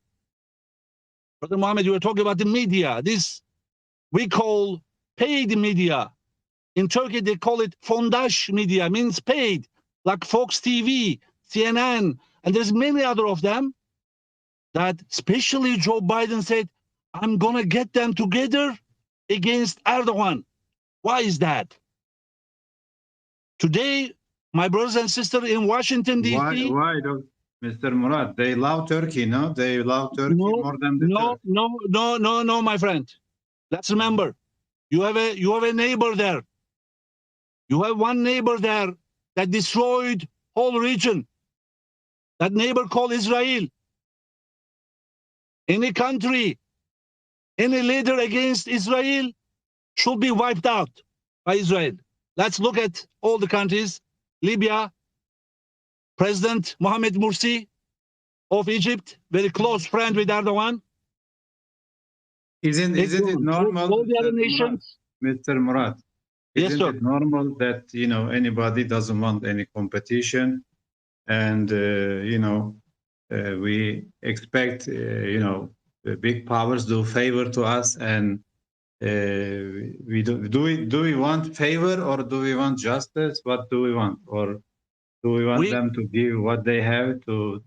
Brother Mohammed, you were talking about the media. This we call paid media. In Turkey, they call it fondaş media, means paid, like Fox TV, CNN, and there's many other of them that especially Joe Biden said, I'm going to get them together against Erdogan. Why is that? Today, my brothers and sisters in Washington, D.C. Why don't, Mr. Murat? They love Turkey, no? They love Turkey more than the Turks. No, my friend. Let's remember, you have a neighbor there. You have one neighbor there that destroyed whole region. That neighbor called Israel. Any country, any leader against Israel should be wiped out by Israel. Let's look at all the countries. Libya, President Mohamed Morsi of Egypt, very close friend with Erdogan. Isn't it normal, all the other nations? Mr. Murat? Yes, sir. Isn't it normal that anybody doesn't want any competition, and we expect the big powers do favor to us, and do we want favor, or do we want justice? What do we want, or do we want them to give what they have to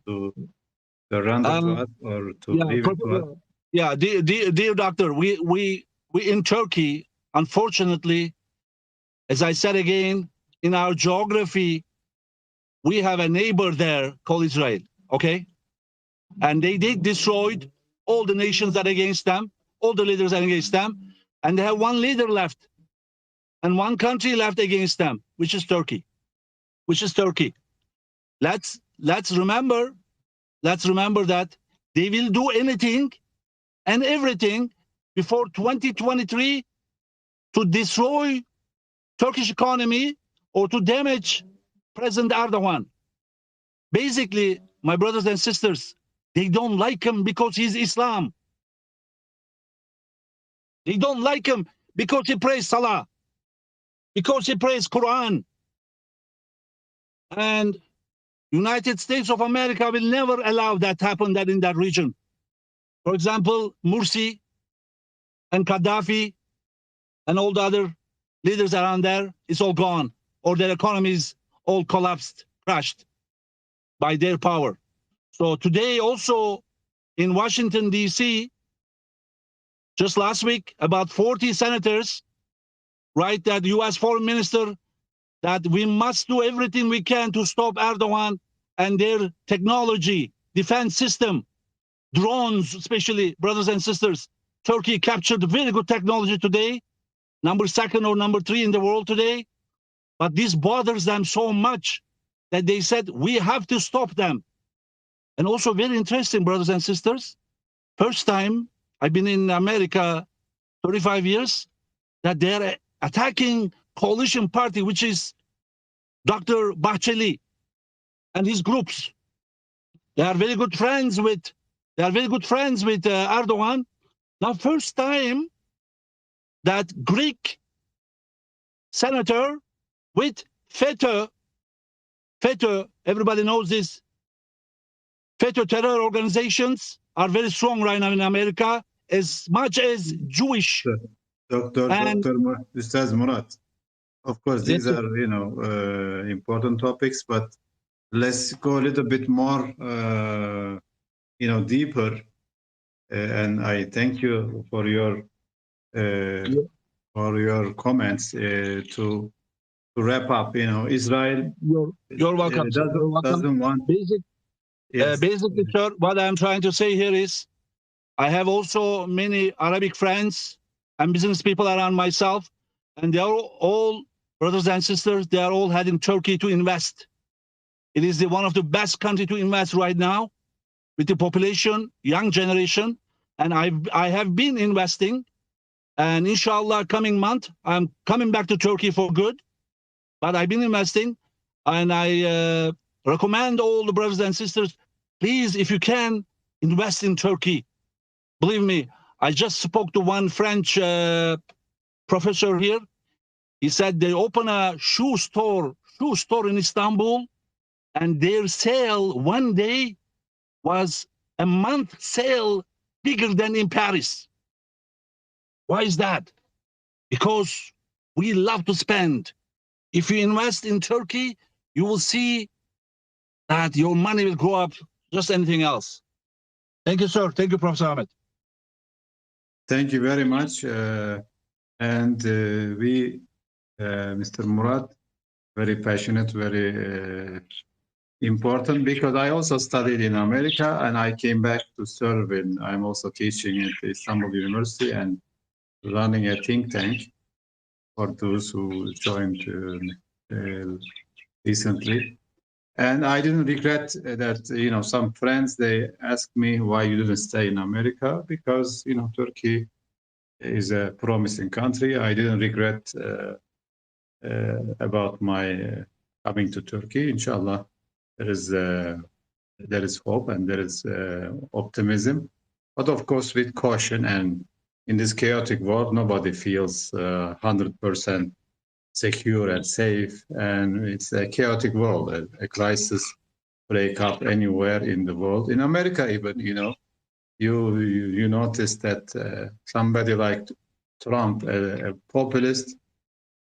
surrender to us, or to leave it to us? Yeah, dear doctor, we in Turkey, unfortunately, as I said again, in our geography, we have a neighbor there called Israel, okay? And they destroyed all the nations that are against them, all the leaders that are against them, and they have one leader left, and one country left against them, which is Turkey. Let's remember that they will do anything and everything before 2023 to destroy Turkish economy or to damage President Erdogan. Basically, my brothers and sisters, they don't like him because he's Islam. They don't like him because he prays Salah, because he prays Quran. And United States of America will never allow that happen that in that region. For example, Morsi and Gaddafi and all the other leaders around there, it's all gone, or their economies all collapsed, crashed by their power. So today also in Washington, D.C., just last week, about 40 senators write that U.S. foreign minister that we must do everything we can to stop Erdogan and their technology, defense system, drones, especially, brothers and sisters. Turkey captured very good technology today, number 2 or number 3 in the world today. But this bothers them so much that they said, we have to stop them. And also very interesting, brothers and sisters, first time I've been in America 35 years, that they're attacking coalition party, which is Dr. Bahçeli and his groups. They are very good friends with Erdogan. Now, first time that Greek senator with FETÖ, everybody knows this, FETÖ terror organizations are very strong right now in America, as much as Jewish. Dr. Ustaz Murat, of course, these Yes, are, important topics, but let's go a little bit more, deeper. And I thank you for your comments to wrap up. Israel. You're welcome. Doesn't want. Basically, sir, what I'm trying to say here is, I have also many Arabic friends and business people around myself, and they are all brothers and sisters. They are all heading Turkey to invest. It is one of the best country to invest right now, with the population, young generation, and I have been investing, and inshallah, coming month I'm coming back to Turkey for good. But I've been investing, and I recommend all the brothers and sisters, please, if you can, invest in Turkey. Believe me, I just spoke to one French professor here. He said they open a shoe store in Istanbul, and their sale one day was a month sale bigger than in Paris. Why is that? Because we love to spend. If you invest in Turkey, you will see that your money will grow up just anything else. Thank you, sir. Thank you, Professor Ahmed. Thank you very much. And we, Mr. Murat, very passionate, very important, because I also studied in America and I came back to serve I'm also teaching at Istanbul University and running a think tank for those who joined recently. And I didn't regret that, some friends, they asked me why you didn't stay in America, because, Turkey is a promising country. I didn't regret about my coming to Turkey. Inshallah, there is hope and there is optimism, but of course with caution. And in this chaotic world, nobody feels 100% secure and safe, and it's a chaotic world. A crisis break up anywhere in the world. In America, even, you notice that somebody like Trump, a populist,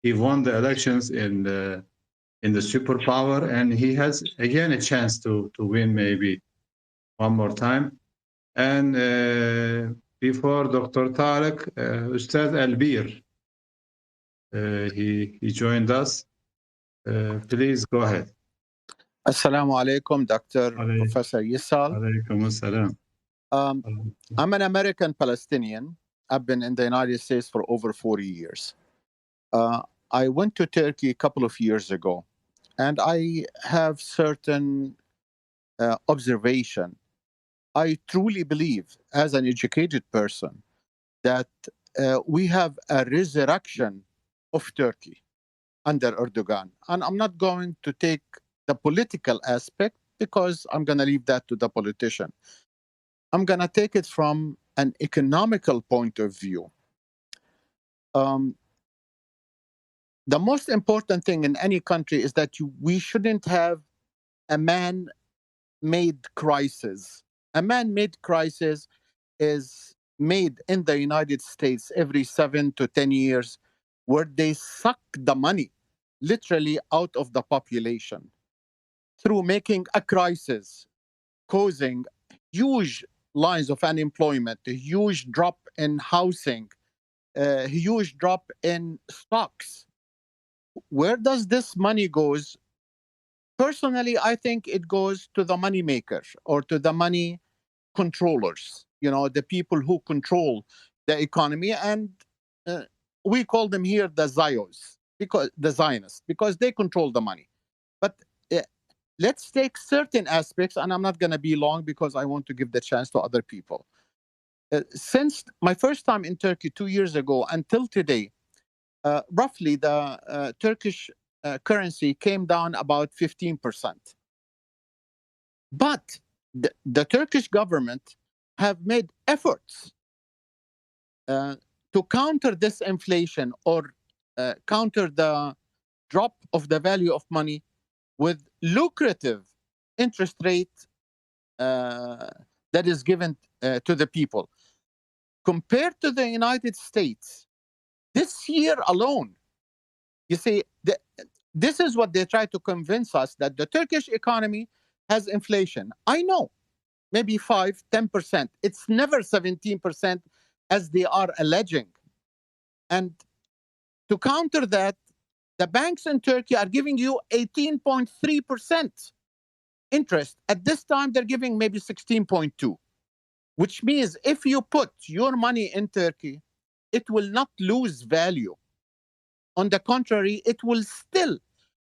he won the elections in the superpower, and he has again a chance to win maybe one more time. And before Dr. Tarek, Ustaz Albir, he joined us. Please go ahead. Assalamu alaikum, Dr. Professor Yisal. Alaikum assalam. I'm an American Palestinian. I've been in the United States for over 40 years. I went to Turkey a couple of years ago, and I have certain observation. I truly believe, as an educated person, that we have a resurrection of Turkey under Erdogan. And I'm not going to take the political aspect, because I'm going to leave that to the politician. I'm going to take it from an economical point of view. The most important thing in any country is that we shouldn't have a man-made crisis. A man-made crisis is made in the United States every 7 to 10 years, where they suck the money literally out of the population through making a crisis, causing huge lines of unemployment, a huge drop in housing, a huge drop in stocks. Where does this money goes? Personally, I think it goes to the money makers or to the money controllers, the people who control the economy. And we call them here the Zionists, because they control the money. But let's take certain aspects, and I'm not going to be long because I want to give the chance to other people. Since my first time in Turkey 2 years ago until today, roughly the Turkish currency came down about 15%. But the Turkish government have made efforts to counter this inflation or counter the drop of the value of money with lucrative interest rate that is given to the people. Compared to the United States, this year alone, you see, this is what they try to convince us, that the Turkish economy has inflation. I know, maybe 5-10%. It's never 17% as they are alleging. And to counter that, the banks in Turkey are giving you 18.3% interest. At this time, they're giving maybe 16.2, which means if you put your money in Turkey, it will not lose value. On the contrary, it will still,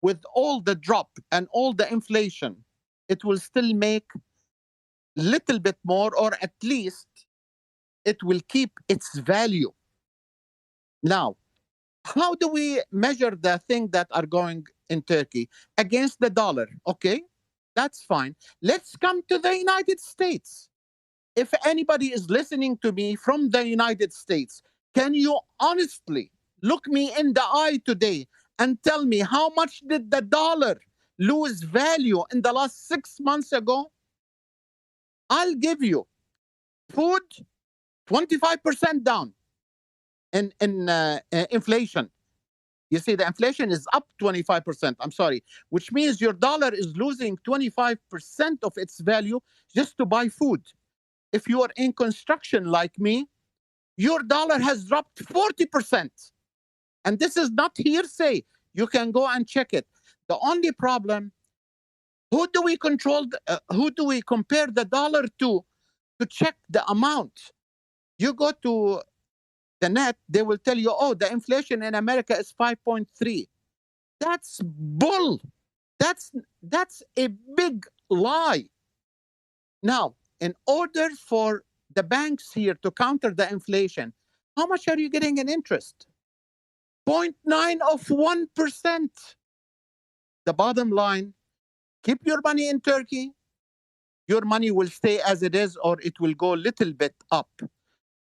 with all the drop and all the inflation, it will still make little bit more, or at least it will keep its value. Now, how do we measure the thing that are going in Turkey against the dollar? Okay, that's fine. Let's come to the United States. If anybody is listening to me from the United States, can you honestly look me in the eye today and tell me how much did the dollar lose value in the last 6 months ago? I'll give you food 25% down in inflation. You see, the inflation is up 25%, I'm sorry, which means your dollar is losing 25% of its value just to buy food. If you are in construction like me, your dollar has dropped 40%. And this is not hearsay. You can go and check it. The only problem, who do we compare the dollar to check the amount? You go to the net, they will tell you, oh, the inflation in America is 5.3. That's bull. That's a big lie. Now, in order for the banks here to counter the inflation, how much are you getting in interest? 0.9%. The bottom line, keep your money in Turkey. Your money will stay as it is, or it will go a little bit up.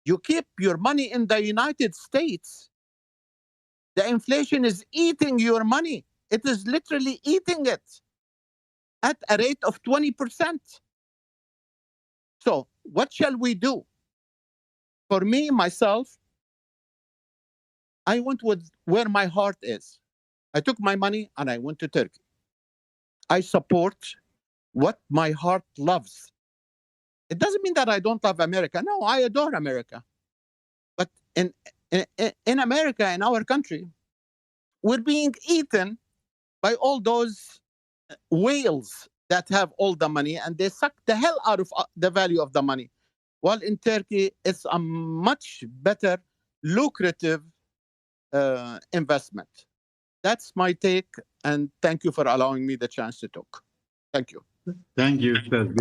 You keep your money in the United States, the inflation is eating your money. It is literally eating it at a rate of 20%. So what shall we do? For me, myself, I went with where my heart is. I took my money and I went to Turkey. I support what my heart loves. It doesn't mean that I don't love America. No, I adore America. But in America, in our country, we're being eaten by all those whales that have all the money, and they suck the hell out of the value of the money. While in Turkey, it's a much better, lucrative investment. That's my take, and thank you for allowing me the chance to talk. Thank you. Thank you, Sir.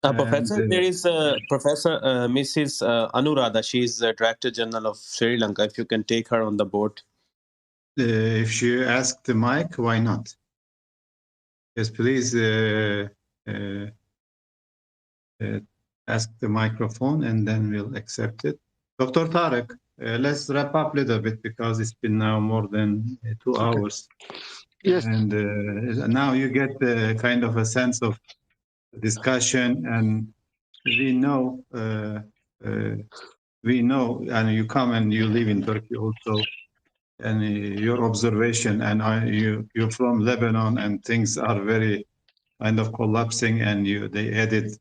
Professor, there is Professor Mrs. Anuradha. She is the Director General of Sri Lanka. If you can take her on the board. If she asked the mic, why not? Yes, please ask the microphone and then we'll accept it. Dr. Tarek, let's wrap up a little bit because it's been now more than 2 hours. Yes. And now you get kind of a sense of discussion, and we know, and you come and you live in Turkey also, and your observation, and you're from Lebanon, and things are very kind of collapsing, and they added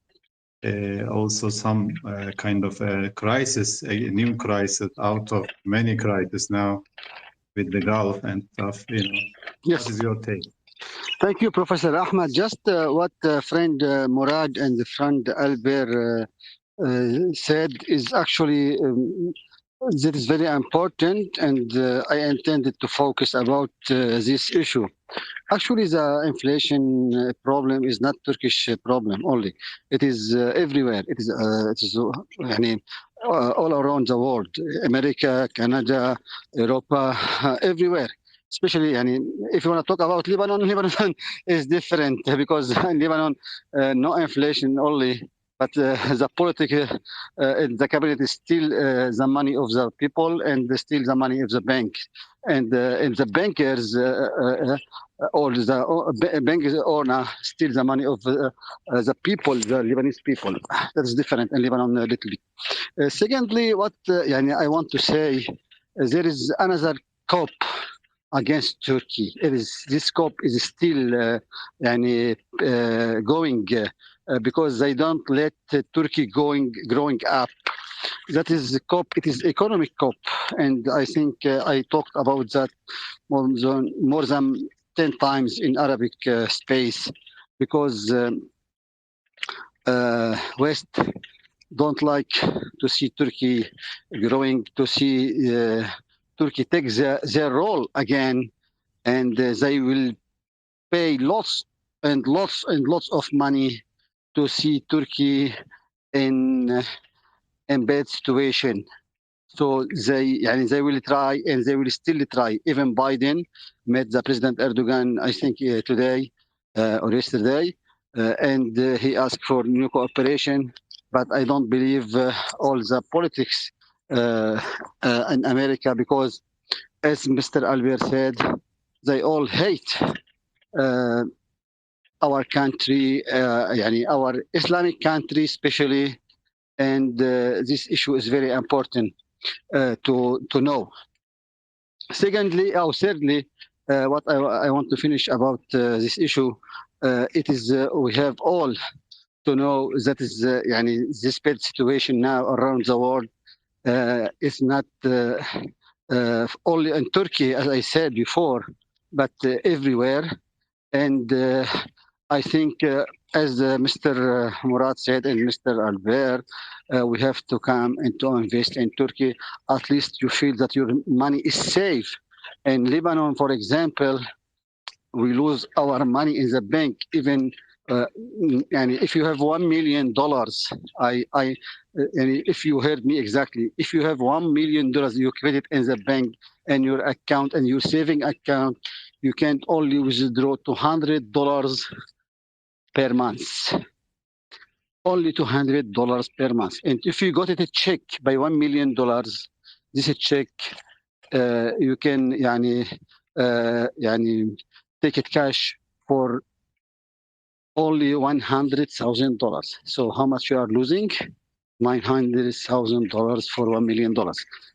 also some kind of a crisis, a new crisis out of many crises now with the Gulf and stuff. Yes. What is your take? Thank you, Professor Ahmad. Just what friend Murad and the friend Albert said is actually that is very important, and I intended to focus about this issue. Actually, the inflation problem is not Turkish problem only. It is everywhere. It is all around the world. America, Canada, Europa, everywhere. Especially, if you want to talk about Lebanon, Lebanon is different because in Lebanon, no inflation only, but the politics in the cabinet is still the money of the people and still the money of the bank. And the bankers or the banks owner still the money of the people, the Lebanese people. That is different in Lebanon a little bit. Secondly, what I want to say, there is another COP against Turkey. This COP is still going because they don't let Turkey growing up. That is the COP. It is economic COP, and I think I talked about that more than 10 times in Arabic space, because West don't like to see Turkey growing, to see Turkey take their role again, and they will pay lots and lots and lots of money to see Turkey in bad situation. So they will try, and they will still try. Even Biden met the President Erdogan, I think today or yesterday, and he asked for new cooperation. But I don't believe all the politics in America, because, as Mr. Albert said, they all hate our country, our Islamic country especially, and this issue is very important to know. Thirdly, what I want to finish about this issue, it is we have all to know that is this bad situation now around the world is not only in Turkey, as I said before, but everywhere. And I think, as Mr. Murad said and Mr. Albert, we have to come and to invest in Turkey. At least you feel that your money is safe. In Lebanon, for example, we lose our money in the bank. Even if you have $1 million, if you heard me exactly, if you have $1 million you credit in the bank and your account and your saving account, you can only withdraw $200 per month. Only $200 per month. And if you got a check by $1 million, this check you can take it cash for only $100,000. So how much you are losing? $900,000 for $1 million.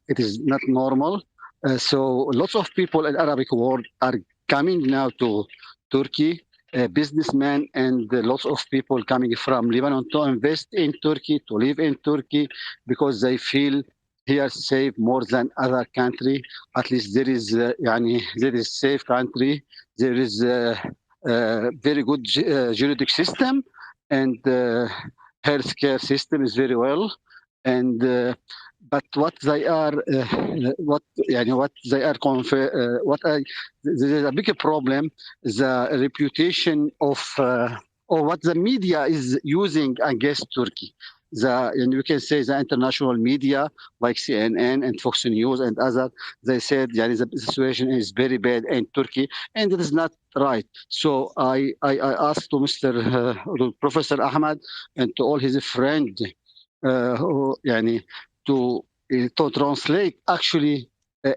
It is not normal. So lots of people in the Arabic world are coming now to Turkey, businessmen, and lots of people coming from Lebanon to invest in Turkey, to live in Turkey, because they feel here safe more than other country. At least there is safe country. There is very good juridic system, and healthcare system is very well. And but there's a bigger problem: the reputation of or what the media is using against Turkey. And you can say the international media like CNN and Fox News and others, they said the situation is very bad in Turkey, and it is not right. So I asked to Professor Ahmad and to all his friends to translate actually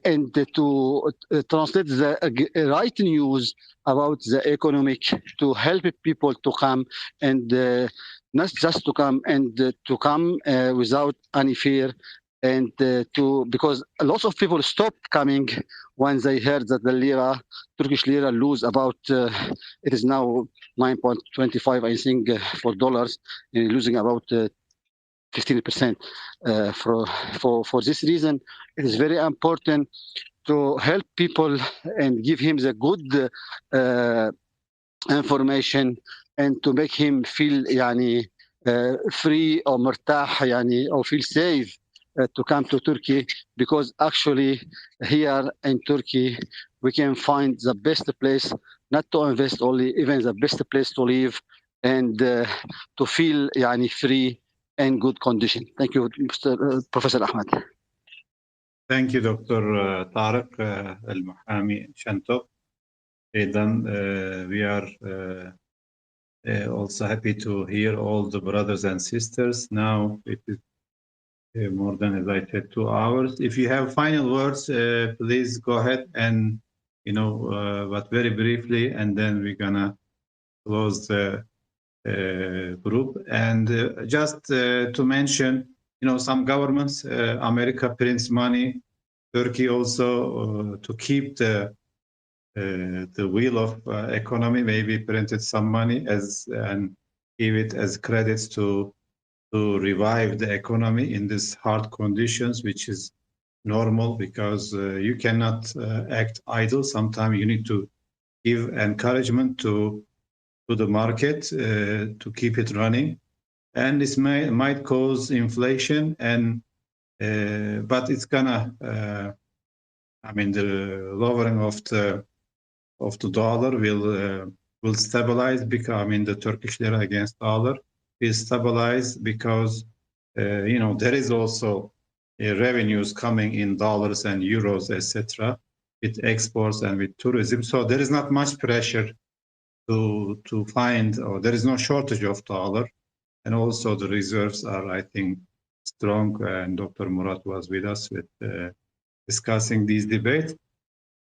and to translate the right news about the economic, to help people to come and not just to come and to come without any fear, and because lots of people stopped coming when they heard that the Turkish lira lose about it is now 9.25, I think, for dollars, losing about 15%. For this reason, it is very important to help people and give him the good information, and to make him feel free or مرتاح or feel safe to come to Turkey, because actually here in Turkey we can find the best place not to invest only, even the best place to live and to feel free and good condition. Thank you, Professor Ahmed. Thank you, Dr. Tarek Al-Mahami Shantop. Then we are also happy to hear all the brothers and sisters. Now it is more than, as I said, 2 hours. If you have final words, please go ahead and, but very briefly, and then we're gonna close the group. And just to mention, some governments, America prints money, Turkey also to keep the wheel of economy, maybe printed some money and give it as credits to revive the economy in these hard conditions, which is normal, because you cannot act idle. Sometimes you need to give encouragement to the market to keep it running, and this might cause inflation, and but it's gonna the lowering of the dollar will stabilize, because the Turkish lira against dollar will stabilize, because there is also revenues coming in dollars and euros, etc., with exports and with tourism. So there is not much pressure to find, or there is no shortage of dollar, and also the reserves are, I think, strong. And Dr. Murat was with us with discussing these debates,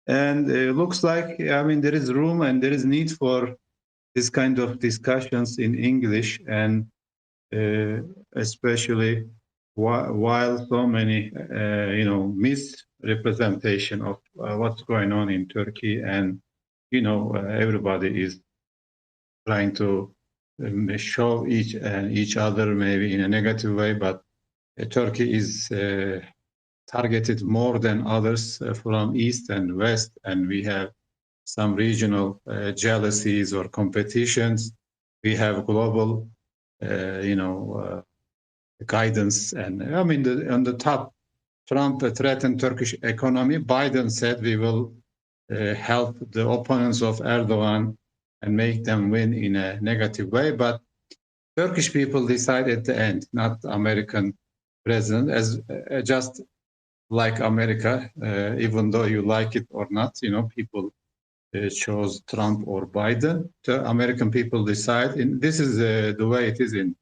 and it looks like there is room and there is need for this kind of discussions in English, and especially while so many misrepresentation of what's going on in Turkey, and everybody is trying to show each other maybe in a negative way, but Turkey is targeted more than others from East and West, and we have some regional jealousies or competitions. We have global, guidance, and on the top, Trump threatened Turkish economy. Biden said we will help the opponents of Erdogan and make them win in a negative way, but Turkish people decide at the end, not American president, as just like America, even though you like it or not, people chose Trump or Biden. The American people decide, and this is the way it is in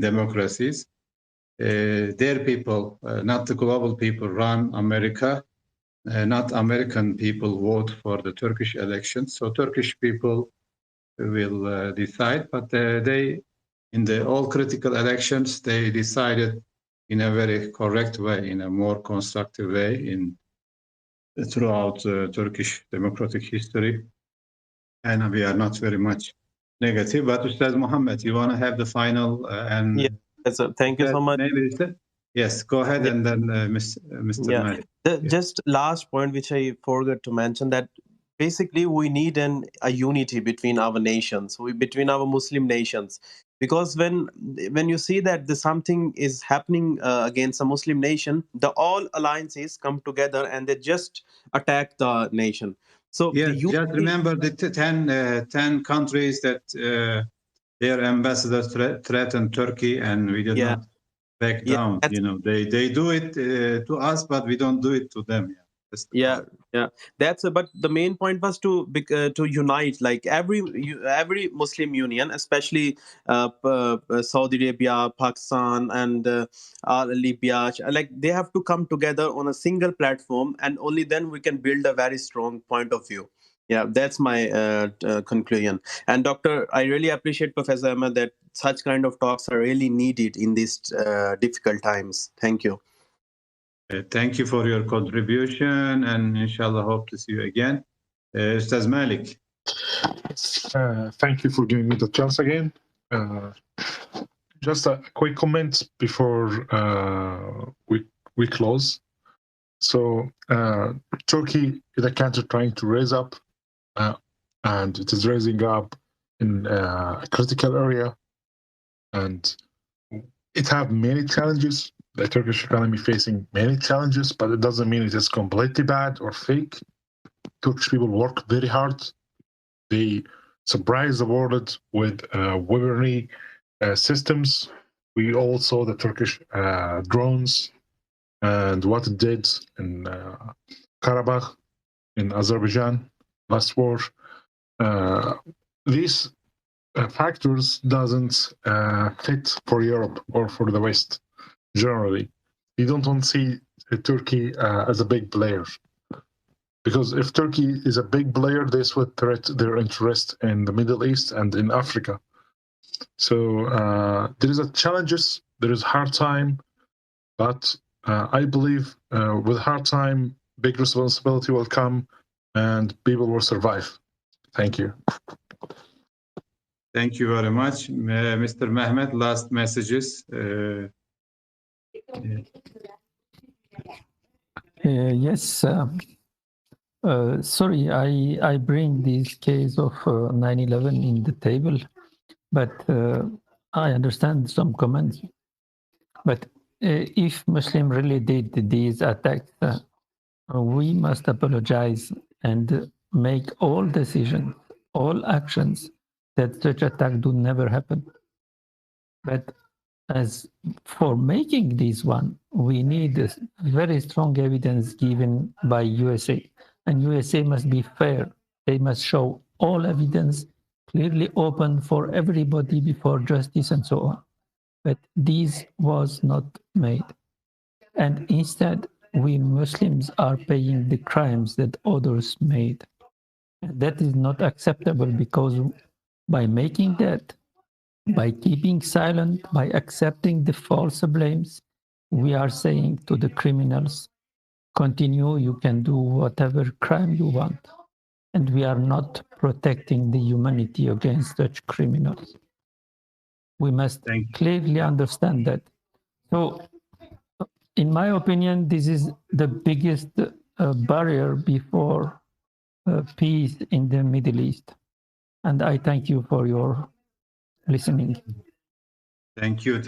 democracies. Their people, not the global people, run America. Not American people vote for the Turkish elections. So Turkish people will decide, but they, in the all critical elections, they decided in a very correct way, in a more constructive way throughout Turkish democratic history. And we are not very much negative, but Ustaz Mohammed, you want to have the final and... Yeah, so thank you so much. Yes, go ahead, and then Mr. Malik. Just last point, which I forgot to mention, that basically we need a unity between our nations, between our Muslim nations, because when you see that something is happening against a Muslim nation, the all alliances come together and they just attack the nation. So yes, just remember the 10 countries that their ambassadors threatened Turkey, and we did not back down. They do it to us, but we don't do it to them. Yeah, that's but the main point was to unite, like every Muslim union, especially Saudi Arabia, Pakistan, and Libya, like they have to come together on a single platform, and only then we can build a very strong point of view. Yeah, that's my conclusion. And Doctor, I really appreciate Professor Ahmed that such kind of talks are really needed in these difficult times. Thank you. Thank you for your contribution, and inshallah hope to see you again. Ustaz Malik. Thank you for giving me the chance again. Just a quick comment before we close. So Turkey is a country trying to raise up, and it is raising up in a critical area, and it has many challenges. The Turkish economy facing many challenges, but it doesn't mean it is completely bad or fake. Turkish people work very hard. They surprise the world with weaponry systems. We all saw the Turkish drones and what it did in Karabakh, in Azerbaijan, last war. These factors doesn't fit for Europe or for the West. Generally, you don't want to see Turkey as a big player, because if Turkey is a big player, this would threat their interest in the Middle East and in Africa. So there is a challenges, there is hard time, but I believe with hard time, big responsibility will come, and people will survive. Thank you. Thank you very much, Mr. Mehmet. Last messages. Yes. Sorry, I bring this case of 9/11 in the table, but I understand some comments. But if Muslim really did these attacks, we must apologize and make all decisions, all actions that such attack do never happen. But as for making this one, we need very strong evidence given by USA. And USA must be fair. They must show all evidence clearly open for everybody before justice and so on. But this was not made. And instead, we Muslims are paying the crimes that others made. And that is not acceptable, because by making that, by keeping silent, by accepting the false blames, we are saying to the criminals, continue, you can do whatever crime you want. And we are not protecting the humanity against such criminals. We must clearly understand that. So, in my opinion, this is the biggest barrier before peace in the Middle East. And I thank you for your listening. Thank you,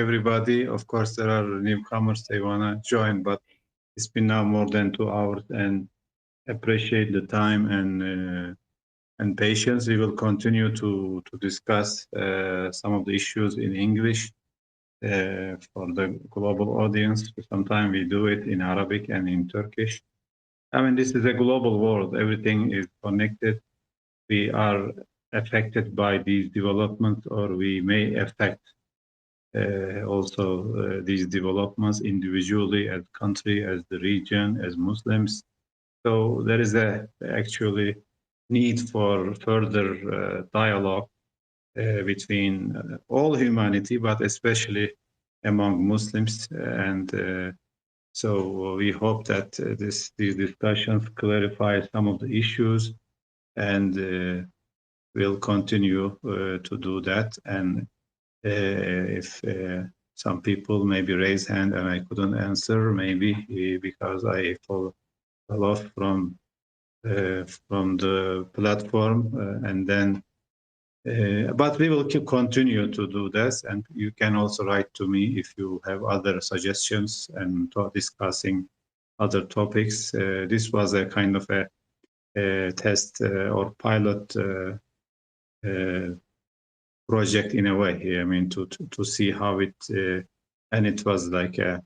everybody. Of course, there are newcomers, they want to join, but it's been now more than 2 hours, and appreciate the time and patience. We will continue to discuss some of the issues in English for the global audience. Sometimes we do it in Arabic and in Turkish. I mean, this is a global world. Everything is connected. We are affected by these developments, or we may affect also these developments individually, as country, as the region, as Muslims. So there is actually need for further dialogue between all humanity, but especially among Muslims. And so we hope that these discussions clarify some of the issues, and we'll continue to do that. And if some people maybe raise hand and I couldn't answer, maybe because I fell off from the platform, and then but we will continue to do this, and you can also write to me if you have other suggestions and discussing other topics. This was a kind of a test or pilot project in a way. I mean, to see how it and it was like a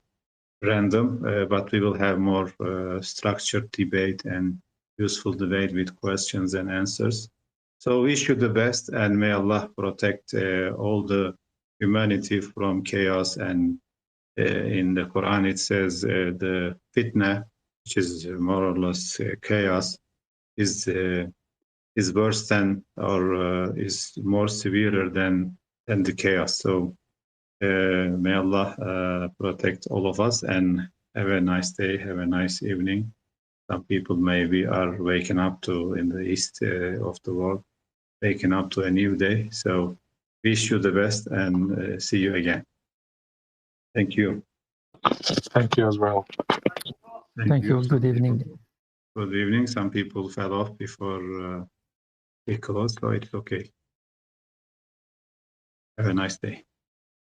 random, but we will have more structured debate and useful debate with questions and answers. So wish you the best, and may Allah protect all the humanity from chaos. And in the Quran it says the fitna, which is more or less chaos, is worse than, or is more severe than the chaos. So may Allah protect all of us, and have a nice day, have a nice evening. Some people maybe are waking up to, in the east of the world, waking up to a new day. So wish you the best, and see you again. Thank you. Thank you as well. Thank you. Good evening. Good evening. Some people fell off before we closed, so it's okay. Have a nice day.